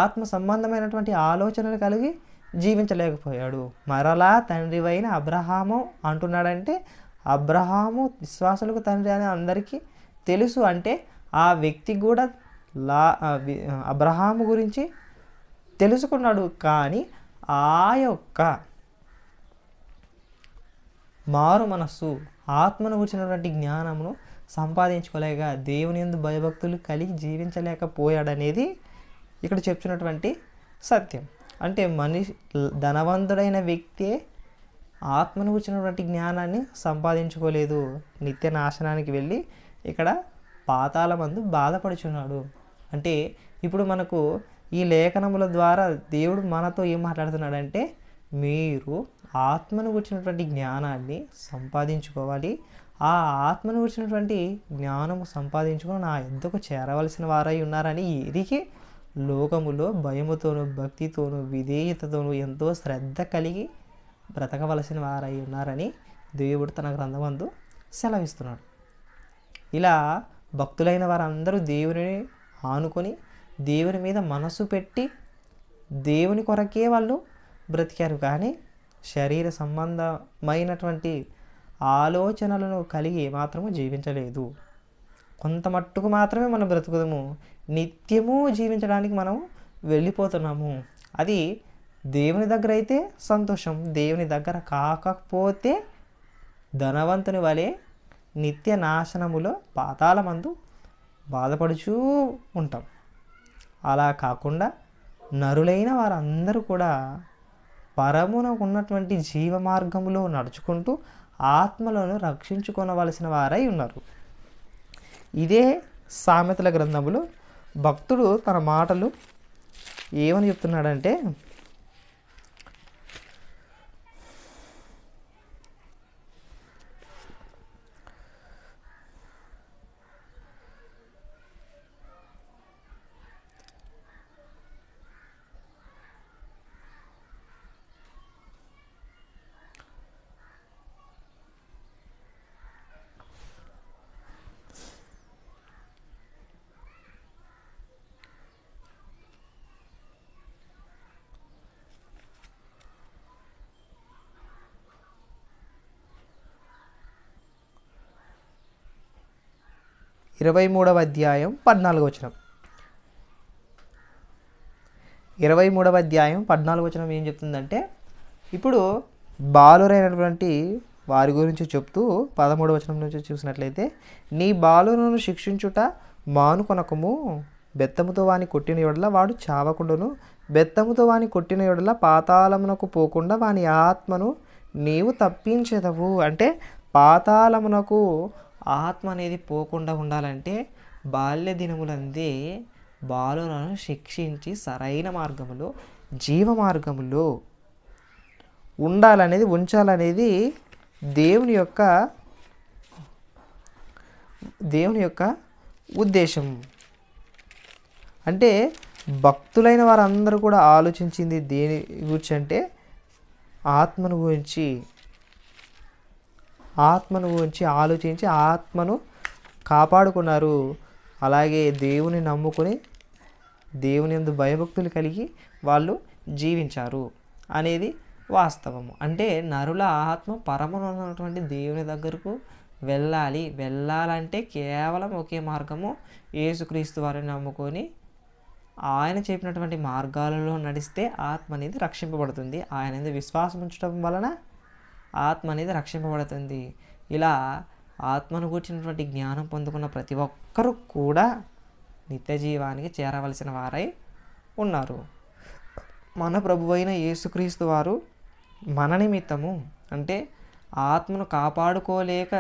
S1: ఆత్మ సంబంధమైనటువంటి ఆలోచనలు కలిగి జీవించలేకపోయాడు. మరలా తండ్రివైన అబ్రహాము అంటున్నాడంటే అబ్రహాము విశ్వాసులకు తండ్రి అని అందరికీ తెలుసు. అంటే ఆ వ్యక్తి కూడా అబ్రహాము గురించి తెలుసుకున్నాడు. కానీ ఆ యొక్క మారు మనస్సు ఆత్మను కూర్చున్నటువంటి జ్ఞానమును సంపాదించుకోలేక దేవుని యందు భయభక్తులు కలిగి జీవించలేకపోయాడనేది ఇక్కడ చెప్తున్నటువంటి సత్యం. అంటే ధనవంతుడైన వ్యక్తి ఆత్మను కూర్చున్నటువంటి జ్ఞానాన్ని సంపాదించుకోలేదు, నిత్య నాశనానికి వెళ్ళి ఇక్కడ పాతాళమందు బాధపడుచున్నాడు. అంటే ఇప్పుడు మనకు ఈ లేఖనముల ద్వారా దేవుడు మనతో ఏం మాట్లాడుతున్నాడంటే మీరు ఆత్మను కూర్చున్నటువంటి జ్ఞానాన్ని సంపాదించుకోవాలి. ఆ ఆత్మను కూర్చున్నటువంటి జ్ఞానము సంపాదించుకొని నా యొద్దకు చేరవలసిన వారై ఉన్నారని ఎరిగి లోకములో భయముతోనూ భక్తితోనూ విధేయతతోనూ ఎంతో శ్రద్ధ కలిగి బ్రతకవలసిన వారై ఉన్నారని దేవుడు తన గ్రంథమందు సెలవిస్తున్నాడు. ఇలా భక్తులైన వారందరూ దేవుని ఆనుకొని దేవుని మీద మనసు పెట్టి దేవుని కొరకే వాళ్ళు బ్రతికారు. కానీ శరీర సంబంధమైనటువంటి ఆలోచనలను కలిగి మాత్రము జీవించలేదు. కొంత మట్టుకు మాత్రమే మనం బ్రతుకుదాము, నిత్యము జీవించడానికి మనం వెళ్ళిపోతున్నాము. అది దేవుని దగ్గర అయితే సంతోషం, దేవుని దగ్గర కాకపోతే ధనవంతుని వలె నిత్య నాశనములో పాతాళమందు బాధపడుచూ ఉంటాం. అలా కాకుండా నరులైన వారందరూ కూడా పరమున ఉన్నటువంటి జీవ మార్గములో నడుచుకుంటూ ఆత్మలను రక్షించుకొనవలసిన వారై ఉన్నారు. ఇదే సామెతల గ్రంథములో భక్తుడు తన మాటలు ఏమని చెప్తున్నాడంటే 23వ అధ్యాయం 14వ వచనం. 23వ అధ్యాయం 14వ వచనం ఏం చెప్తుందంటే ఇప్పుడు బాలురైనటువంటి వారి గురించి చెప్తూ 13వ వచనం నుంచి చూసినట్లయితే నీ బాలులను శిక్షించుట మానుకొనకము, బెత్తముతో వాని కొట్టిన యెడల వాడు చావకుండును, బెత్తముతో వాని కొట్టిన యెడల పాతాళమునకు పోకుండా వాని ఆత్మను నీవు తప్పించెదవు. అంటే పాతాళమునకు ఆత్మ అనేది పోకుండా ఉండాలంటే బాల్య దినములందే బాలులను శిక్షించి సరైన మార్గములో జీవ మార్గములో ఉంచాలనేది దేవుని యొక్క ఉద్దేశం. అంటే భక్తులైన వారందరూ కూడా ఆలోచించింది దేని గురించి అంటే ఆత్మను గురించి ఆలోచించి ఆత్మను కాపాడుకున్నారు. అలాగే దేవుని నమ్ముకొని దేవుని యందు భయభక్తులు కలిగి వాళ్ళు జీవించారు అనేది వాస్తవము. అంటే నరుల ఆత్మ పరమనున్నటువంటి దేవుని దగ్గరకు వెళ్ళాలంటే కేవలం ఒకే మార్గము, యేసుక్రీస్తు వారిని నమ్ముకొని ఆయన చెప్పినటువంటి మార్గాలలో నడిస్తే ఆత్మ అనేది రక్షింపబడుతుంది. ఆయన మీద విశ్వాసం ఉంచడం వలన ఆత్మ అనేది రక్షింపబడుతుంది. ఇలా ఆత్మను కూర్చున్నటువంటి జ్ఞానం పొందుకున్న ప్రతి ఒక్కరూ కూడా నిత్య జీవానికి చేరవలసిన వారై ఉన్నారు. మన ప్రభువైన యేసుక్రీస్తు వారు మన నిమిత్తము అంటే ఆత్మను కాపాడుకోలేక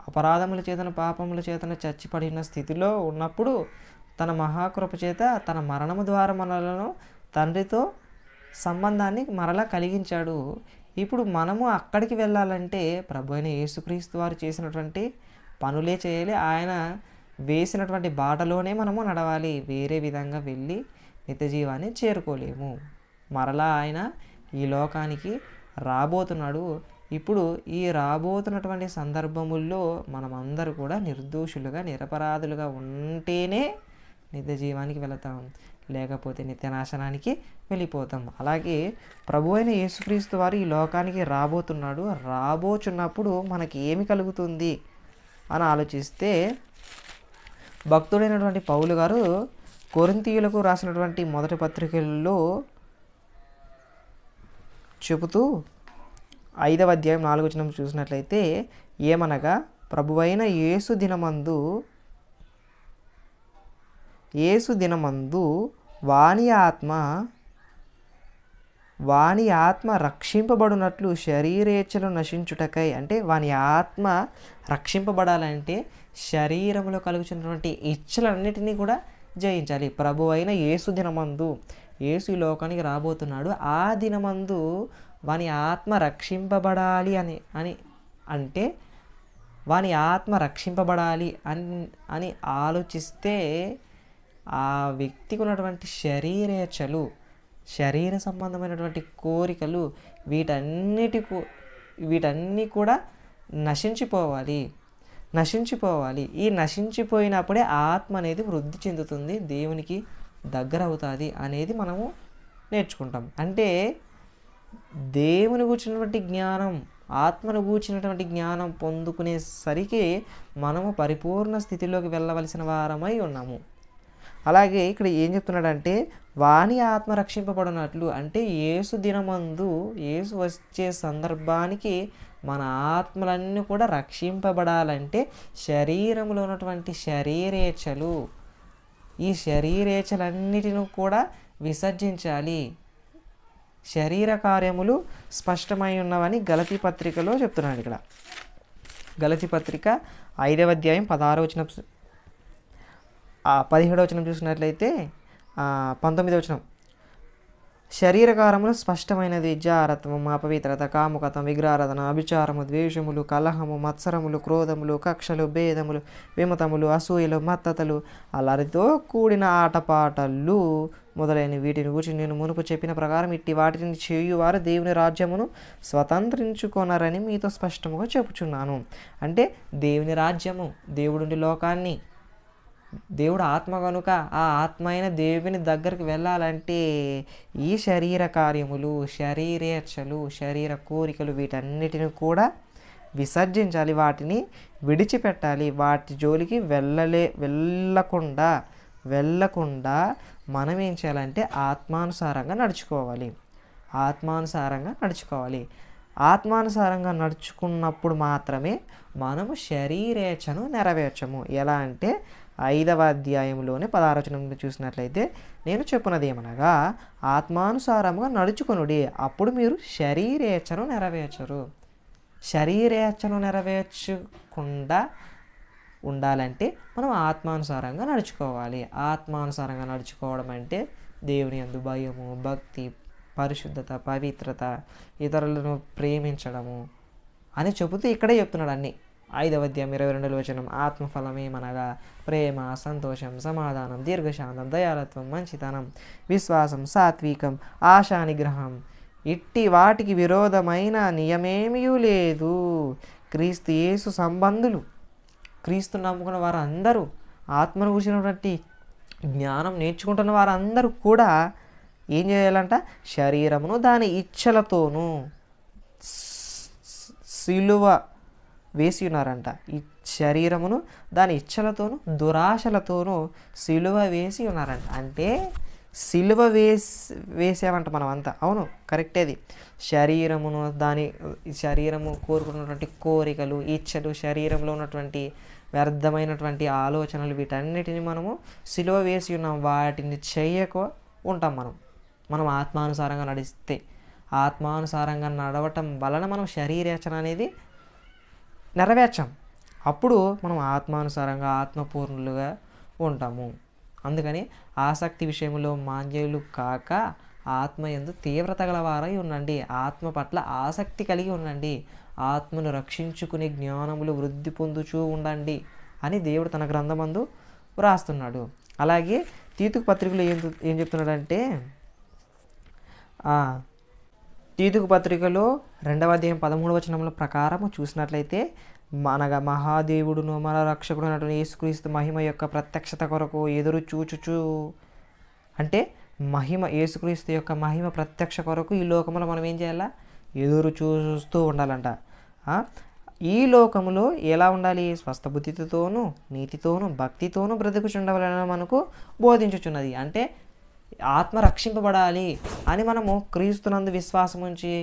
S1: అపరాధముల చేతన పాపముల చేతన చచ్చిపడిన స్థితిలో ఉన్నప్పుడు తన మహాకృప చేత తన మరణము ద్వారా మనలను తండ్రితో సంబంధాన్ని మరలా కలిగించాడు. ఇప్పుడు మనము అక్కడికి వెళ్ళాలంటే ప్రభు అయిన యేసుక్రీస్తు వారు చేసినటువంటి పనులే చేయాలి. ఆయన వేసినటువంటి బాటలోనే మనము నడవాలి. వేరే విధంగా వెళ్ళి నిత్య జీవాన్ని చేరుకోలేము. మరలా ఆయన ఈ లోకానికి రాబోతున్నాడు. ఇప్పుడు ఈ రాబోతున్నటువంటి సందర్భముల్లో మనమందరూ కూడా నిర్దోషులుగా నిరపరాధులుగా ఉంటేనే నిత్య జీవానికి వెళతాం, లేకపోతే నిత్యనాశనానికి వెళ్ళిపోతాం. అలాగే ప్రభు అయిన యేసుక్రీస్తు వారు ఈ లోకానికి రాబోతున్నాడు. రాబోచున్నప్పుడు మనకి ఏమి కలుగుతుంది అని ఆలోచిస్తే భక్తుడైనటువంటి పౌలు గారు కొరింథీయులకు రాసినటువంటి మొదటి పత్రికల్లో చెబుతూ 5వ అధ్యాయం 4వ వచనం చూసినట్లయితే, ఏమనగా ప్రభువైన యేసు దినమందు వాని ఆత్మ రక్షింపబడినట్లు శరీరేచ్ఛలు నశించుటకై, అంటే వాని ఆత్మ రక్షింపబడాలంటే శరీరంలో కలుగుతున్నటువంటి ఇచ్చలన్నిటినీ కూడా జయించాలి. ప్రభు అయిన యేసు దినమందు, యేసు ఈ లోకానికి రాబోతున్నాడు, ఆ దినమందు వాని ఆత్మ రక్షింపబడాలి అని అంటే వాని ఆత్మ రక్షింపబడాలి అని ఆలోచిస్తే ఆ వ్యక్తికి ఉన్నటువంటి శరీరేచ్ఛలు, శరీర సంబంధమైనటువంటి కోరికలు వీటన్నీ కూడా నశించిపోవాలి. ఈ నశించిపోయినప్పుడే ఆత్మ అనేది వృద్ధి చెందుతుంది, దేవునికి దగ్గర అవుతుంది అనేది మనము నేర్చుకుంటాం. అంటే దేవుని గూర్చినటువంటి జ్ఞానం, ఆత్మను గూర్చినటువంటి జ్ఞానం పొందుకునేసరికి మనము పరిపూర్ణ స్థితిలోకి వెళ్ళవలసిన వారమై ఉన్నాము. అలాగే ఇక్కడ ఏం చెప్తున్నాడంటే వాని ఆత్మ రక్షింపబడినట్లు, అంటే యేసు దినమందు యేసు వచ్చే సందర్భానికి మన ఆత్మలన్నీ కూడా రక్షింపబడాలంటే శరీరంలో ఉన్నటువంటి శరీరేచ్ఛలు, ఈ శరీరేచ్ఛలన్నిటిని కూడా విసర్జించాలి. శరీర కార్యములు స్పష్టమై ఉన్నవని గలతీ పత్రికలో చెప్తున్నాడు. ఇక్కడ గలతీ పత్రిక 5వ అధ్యాయం 16వ వచనం 17వ వచనం చూసినట్లయితే 19వ వచనం, శరీరకారములు స్పష్టమైనది జారత్వము, అపవిత్రత, కాముకతం, విగ్రహారాధన, అభిచారము, ద్వేషములు, కలహము, మత్సరములు, క్రోధములు, కక్షలు, భేదములు, విమతములు, అసూయలు, మత్తతలు, అల్లరితో కూడిన ఆటపాటలు మొదలైన వీటిని గురించి నేను మునుపు చెప్పిన ప్రకారం ఇట్టి వాటిని చేయువారు దేవుని రాజ్యమును స్వతంత్రించుకొనరని మీతో స్పష్టముగా చెప్పుచున్నాను. అంటే దేవుని రాజ్యము, దేవుడి లోకాన్ని, దేవుడు ఆత్మ కనుక ఆ ఆత్మ అయిన దేవుని దగ్గరికి వెళ్ళాలంటే ఈ శరీర కార్యములు, శరీరేచ్ఛలు, శరీర కోరికలు వీటన్నిటిని కూడా విసర్జించాలి, వాటిని విడిచిపెట్టాలి. వాటి జోలికి వెళ్ళకుండా మనం ఏం చేయాలంటే ఆత్మానుసారంగా ఆత్మానుసారంగా నడుచుకున్నప్పుడు మాత్రమే మనము శరీరేచ్ఛను నెరవేర్చము. ఎలా అంటే 5వ అధ్యాయంలోనే 16వ వచనం చూసినట్లయితే, నేను చెప్పున్నది ఏమనగా ఆత్మానుసారముగా నడుచుకొనుడి, అప్పుడు మీరు శరీరేచ్ఛను నెరవేర్చరు. శరీరేచ్ఛను నెరవేర్చకుండా ఉండాలంటే మనం ఆత్మానుసారంగా నడుచుకోవాలి. ఆత్మానుసారంగా నడుచుకోవడం అంటే దేవుని యందు భయము, భక్తి, పరిశుద్ధత, పవిత్రత, ఇతరులను ప్రేమించడము అని చెబుతూ ఇక్కడే చెప్తున్నాడు అన్నీ. 5వ అధ్యాయం 22వ వచనం, ఆత్మఫలమేమనగా ప్రేమ, సంతోషం, సమాధానం, దీర్ఘశాంతం, దయాలత్వం, మంచితనం, విశ్వాసం, సాత్వికం, ఆశా నిగ్రహం, ఇట్టి వాటికి విరోధమైన నియమేమీ లేదు. క్రీస్తు యేసు సంబంధులు, క్రీస్తు నమ్ముకున్న వారందరూ, ఆత్మను కూర్చున్నటువంటి జ్ఞానం నేర్చుకుంటున్న వారందరూ కూడా ఏం చేయాలంట? శరీరమును దాని ఇచ్ఛలతోనూ సిలువ వేసి ఉన్నారంట. ఈ శరీరమును దాని ఇచ్ఛలతోనూ దురాశలతోనూ సిలువ వేసి ఉన్నారంట. అంటే సిలువ వేసామంట మనమంతా. అవును, కరెక్టేది. శరీరము కోరుకున్నటువంటి కోరికలు, ఇచ్ఛలు, శరీరంలో ఉన్నటువంటి వ్యర్థమైనటువంటి ఆలోచనలు, వీటన్నిటిని మనము సిలువ వేసి ఉన్నాం. వాటిని చేయక ఉంటాం మనం. మనం ఆత్మానుసారంగా నడిస్తే. ఆత్మానుసారంగా నడవటం వలన మనం శరీరేచ్ఛన అనేది నెరవేర్చాం. అప్పుడు మనం ఆత్మానుసారంగా ఆత్మపూర్ణులుగా ఉంటాము. అందుకని ఆసక్తి విషయంలో మాంద్యులు కాక ఆత్మయందు తీవ్రత గలవారై ఉండండి. ఆత్మ పట్ల ఆసక్తి కలిగి ఉండండి. ఆత్మను రక్షించుకునే జ్ఞానములు వృద్ధి పొందుచూ ఉండండి అని దేవుడు తన గ్రంథమందు వ్రాస్తున్నాడు. అలాగే తీతుకు పత్రికలో ఏం చెప్తున్నాడంటే, తీతుకు పత్రికలో 2వ అధ్యాయం 13వ వచనముల ప్రకారము చూసినట్లయితే, మనగా మహాదేవుడును మన రక్షకుడు అయినటువంటి యేసుక్రీస్తు మహిమ యొక్క ప్రత్యక్షత కొరకు ఎదురు చూచుచు, అంటే యేసుక్రీస్తు యొక్క మహిమ ప్రత్యక్ష కొరకు ఈ లోకంలో మనం ఏం చేయాలా? ఎదురు చూస్తూ ఉండాలంట. ఈ లోకములో ఎలా ఉండాలి? స్వస్థ బుద్ధితోనూ నీతితోనూ భక్తితోనూ బ్రతుకుచుండవాలని మనకు బోధించుచున్నది. అంటే ఆత్మ రక్షింపబడాలి అని మనము క్రీస్తునందు విశ్వాసం ఉంచి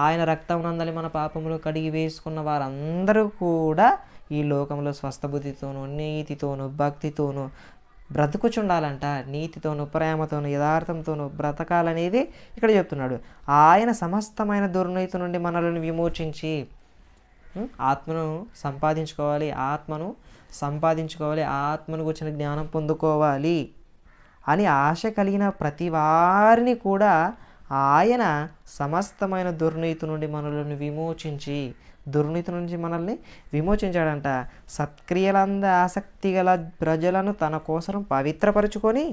S1: ఆయన రక్తం నందలి మన పాపములు కడిగి వేసుకున్న వారందరూ కూడా ఈ లోకంలో స్వస్థ బుద్ధితోనూ నీతితోనూ భక్తితోనూ బ్రతుకుచుండాలంట. నీతితోనూ ప్రేమతోనూ యథార్థంతోనూ బ్రతకాలనేది ఇక్కడ చెప్తున్నాడు. ఆయన సమస్తమైన దుర్నీతి నుండి మనల్ని విమోచించి ఆత్మను సంపాదించుకోవాలి, ఆత్మను గురించిన జ్ఞానం పొందుకోవాలి అని ఆశ కలిగిన ప్రతి వారిని కూడా ఆయన సమస్తమైన దుర్నీతి నుండి మనల్ని విమోచించాడంట. సత్క్రియలంద ఆసక్తి గల ప్రజలను తన కోసం పవిత్రపరుచుకొని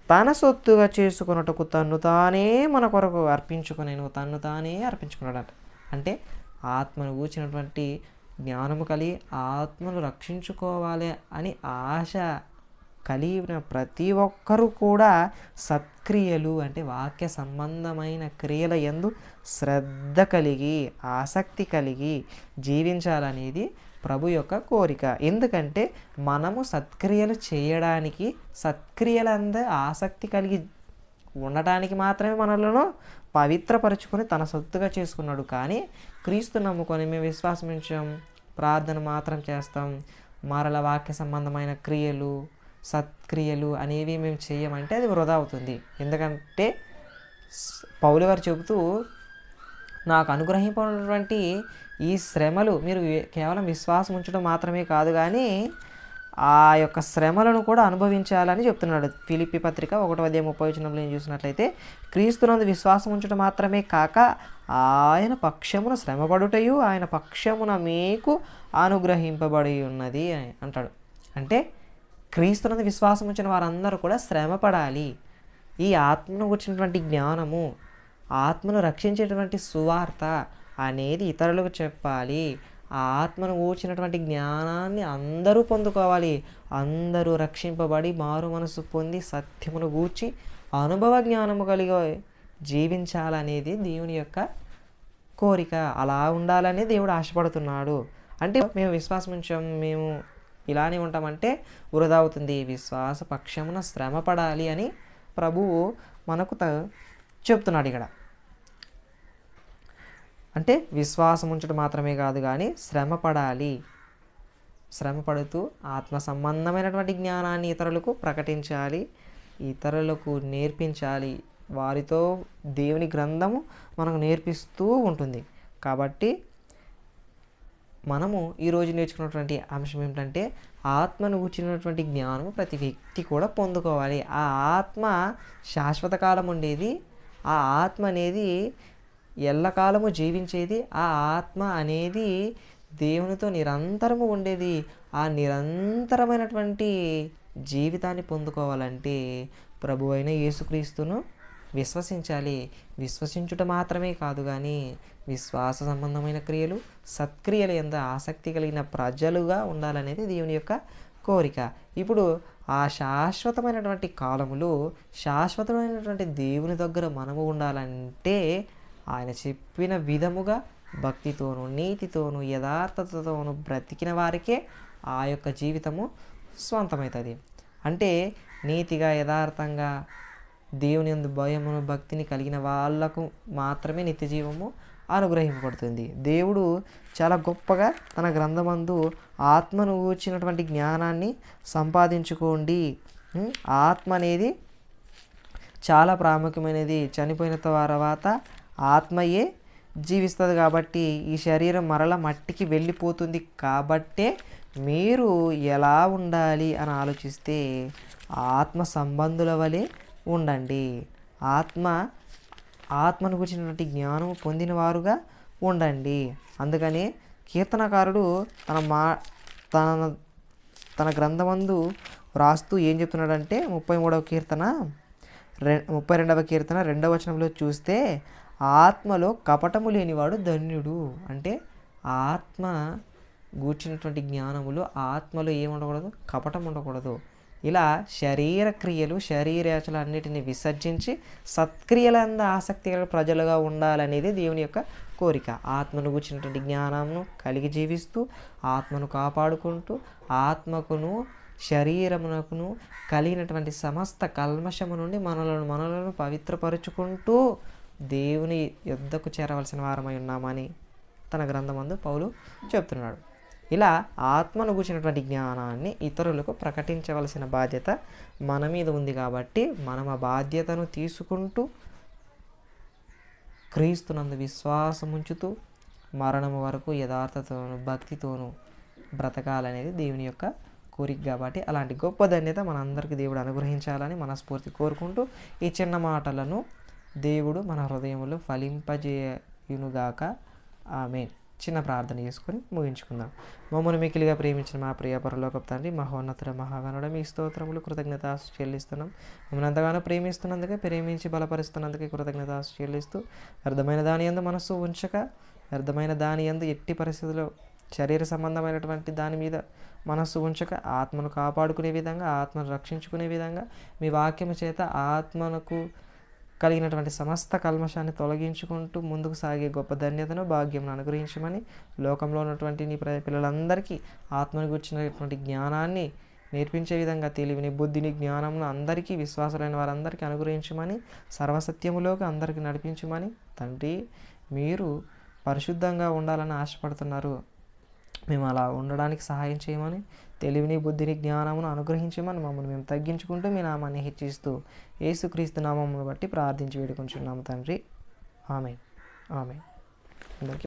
S1: తన సొత్తుగా చేసుకున్నట్టుకు తన్ను తానే అర్పించుకున్నాడంట. అంటే ఆత్మను కూర్చున్నటువంటి జ్ఞానము కలిగి ఆత్మను రక్షించుకోవాలి అని ఆశ కలిగిన ప్రతి ఒక్కరూ కూడా సత్క్రియలు అంటే వాక్య సంబంధమైన క్రియల యందు శ్రద్ధ కలిగి ఆసక్తి కలిగి జీవించాలనేది ప్రభు యొక్క కోరిక. ఎందుకంటే మనము సత్క్రియలు చేయడానికి, సత్క్రియలందు ఆసక్తి కలిగి ఉండటానికి మాత్రమే మనలను పవిత్రపరుచుకొని తన సొత్తుగా చేసుకున్నాడు. కానీ క్రీస్తు నమ్ముకొని మేము విశ్వాసం ఉంచాం, ప్రార్థన మాత్రం చేస్తాం, మరల వాక్య సంబంధమైన క్రియలు సత్క్రియలు అనేవి మేము చేయమంటే అది వృధా అవుతుంది. ఎందుకంటే పౌలు గారు చెబుతూ, నాకు అనుగ్రహింపబడినటువంటి ఈ శ్రమలు మీరు కేవలం విశ్వాసం ఉంచడం మాత్రమే కాదు కానీ ఆ యొక్క శ్రమలను కూడా అనుభవించాలని చెప్తున్నాడు. ఫిలిప్పీ పత్రిక 1వ అధ్యాయం 30వ వచనంలో ఏం చూసినట్లయితే, క్రీస్తునందు విశ్వాసం ఉంచడం మాత్రమే కాక ఆయన పక్షమున శ్రమపడుటయు ఆయన పక్షమున మీకు అనుగ్రహింపబడి ఉన్నది అని అంటాడు. అంటే క్రీస్తునందు విశ్వాసం ఉంచిన వారందరూ కూడా శ్రమపడాలి. ఈ ఆత్మను వచ్చినటువంటి జ్ఞానము, ఆత్మను రక్షించేటువంటి సువార్త అనేది ఇతరులకు చెప్పాలి. ఆ ఆత్మను కూర్చున్నటువంటి జ్ఞానాన్ని అందరూ పొందుకోవాలి. అందరూ రక్షింపబడి మారు మనసు పొంది సత్యమును గూర్చి అనుభవ జ్ఞానము కలిగి జీవించాలనేది దేవుని యొక్క కోరిక. అలా ఉండాలని దేవుడు ఆశపడుతున్నాడు. అంటే మేము విశ్వాసం ఉంచాం, మేము ఇలానే ఉంటామంటే వృధా అవుతుంది. విశ్వాస పక్షమున శ్రమ పడాలి అని ప్రభువు మనకు చెప్తున్నాడు ఇక్కడ. అంటే విశ్వాసం ఉంచడం మాత్రమే కాదు కానీ శ్రమ పడాలి. శ్రమ పడుతూ ఆత్మ సంబంధమైనటువంటి జ్ఞానాన్ని ఇతరులకు ప్రకటించాలి, ఇతరులకు నేర్పించాలి. వారితో దేవుని గ్రంథము మనకు నేర్పిస్తూ ఉంటుంది. కాబట్టి మనము ఈరోజు నేర్చుకున్నటువంటి అంశం ఏమిటంటే, ఆత్మను కూర్చున్నటువంటి జ్ఞానం ప్రతి వ్యక్తి కూడా పొందుకోవాలి. ఆ ఆత్మ శాశ్వత కాలం ఉండేది. ఆ ఆత్మ అనేది ఎల్లకాలము జీవించేది. ఆ ఆత్మ అనేది దేవునితో నిరంతరము ఉండేది. ఆ నిరంతరమైనటువంటి జీవితాన్ని పొందుకోవాలంటే ప్రభు అయిన యేసుక్రీస్తును విశ్వసించాలి. విశ్వసించుట మాత్రమే కాదు కానీ విశ్వాస సంబంధమైన క్రియలు, సత్క్రియలు ఎంత ఆసక్తి కలిగిన ప్రజలుగా ఉండాలనేది దేవుని యొక్క కోరిక. ఇప్పుడు ఆ శాశ్వతమైనటువంటి కాలములు, శాశ్వతమైనటువంటి దేవుని దగ్గర మనము ఉండాలంటే ఆయన చెప్పిన విధముగా భక్తితోనూ నీతితోనూ యథార్థతతోనూ బ్రతికిన వారికే ఆ యొక్క జీవితము స్వంతమవుతుంది. అంటే నీతిగా యథార్థంగా దేవుని యందు భయమును భక్తిని కలిగిన వాళ్లకు మాత్రమే నిత్య జీవము అనుగ్రహింపబడుతుంది. దేవుడు చాలా గొప్పగా తన గ్రంథమందు ఆత్మను కూర్చినటువంటి జ్ఞానాన్ని సంపాదించుకోండి, ఆత్మ అనేది చాలా ప్రాముఖ్యమైనది. చనిపోయిన తర్వాత ఆత్మయే జీవిస్తుంది కాబట్టి ఈ శరీరం మరల మట్టికి వెళ్ళిపోతుంది. కాబట్టే మీరు ఎలా ఉండాలి అని ఆలోచిస్తే ఆత్మ సంబంధుల వలె ఉండండి. ఆత్మను గురించినటువంటి జ్ఞానం పొందిన వారుగా ఉండండి. అందుకని కీర్తనకారుడు తన గ్రంథమందు వ్రాస్తూ ఏం చెప్తున్నాడంటే 33వ కీర్తన 32వ కీర్తన 2వ వచనంలో చూస్తే ఆత్మలో కపటము లేనివాడు ధన్యుడు. అంటే ఆత్మ గూర్చినటువంటి జ్ఞానములు ఆత్మలో ఏముండకూడదు, కపటం ఉండకూడదు. ఇలా శరీర క్రియలు శరీరేచలు అన్నిటిని విసర్జించి సత్క్రియలందు ఆసక్తి గల ప్రజలుగా ఉండాలనేది దేవుని యొక్క కోరిక. ఆత్మను గూర్చినటువంటి జ్ఞానమును కలిగి జీవిస్తూ ఆత్మను కాపాడుకుంటూ ఆత్మకును శరీరమునకును కలిగినటువంటి సమస్త కల్మషము నుండి మనలను పవిత్రపరుచుకుంటూ దేవుని యొద్దకు చేరవలసిన వారమై ఉన్నామని తన గ్రంథమందు పౌలు చెప్తున్నాడు. ఇలా ఆత్మను గూర్చినటువంటి జ్ఞానాన్ని ఇతరులకు ప్రకటించవలసిన బాధ్యత మన మీద ఉంది. కాబట్టి మనం ఆ బాధ్యతను తీసుకుంటూ క్రీస్తునందు విశ్వాసం ఉంచుతూ మరణము వరకు యథార్థతోనూ భక్తితోనూ బ్రతకాలనేది దేవుని యొక్క కోరిక. కాబట్టి అలాంటి గొప్ప ధన్యత మనందరికీ దేవుడు అనుగ్రహించాలని మనస్ఫూర్తి కోరుకుంటూ ఈ చిన్న మాటలను దేవుడు మన హృదయంలో ఫలింపజేయునుగాక. ఆమేన్. చిన్న ప్రార్థన చేసుకొని ముగించుకుందాం. మమ్మల్ని మిక్కిలిగా ప్రేమించిన మా ప్రియ పరలోకపు తండ్రి, మహోన్నతుడ మహాగణుడ, మీ స్తోత్రములు కృతజ్ఞతాసు చెల్లిస్తున్నాం. మమ్మల్ని ఎంతగానో ప్రేమిస్తున్నందుకే, ప్రేమించి బలపరుస్తున్నందుకే కృతజ్ఞతాసు చెల్లిస్తూ వ్యర్థమైన దాని యందు మనస్సు ఉంచక, వ్యర్థమైన దాని యందు ఎట్టి పరిస్థితుల్లో శరీర సంబంధమైనటువంటి దాని మీద మనస్సు ఉంచక ఆత్మను కాపాడుకునే విధంగా, ఆత్మను రక్షించుకునే విధంగా మీ వాక్యము చేత ఆత్మకు కలిగినటువంటి సమస్త కల్మషాన్ని తొలగించుకుంటూ ముందుకు సాగే గొప్ప ధన్యతను భాగ్యమును అనుగ్రహించమని, లోకంలో ఉన్నటువంటి నీ పిల్లలందరికీ ఆత్మను గురించినటువంటి జ్ఞానాన్ని నేర్పించే విధంగా తెలివిని, బుద్ధిని, జ్ఞానమును అందరికీ విశ్వాసులైన వారందరికీ అనుగ్రహించమని, సర్వసత్యములోకి అందరికీ నడిపించమని. తండ్రి, మీరు పరిశుద్ధంగా ఉండాలని ఆశపడుతున్నారు. మేము అలా ఉండడానికి సహాయం చేయమని, తెలివిని, బుద్ధిని, జ్ఞానమును అనుగ్రహించమని మమ్మల్ని మేము తగ్గించుకుంటూ మీ నామాన్ని హెచ్చిస్తూ యేసుక్రీస్తు నామమును బట్టి ప్రార్థించి వేడుకుంటున్నాము తండ్రి. ఆమేన్. ఆమేన్. అందరికీ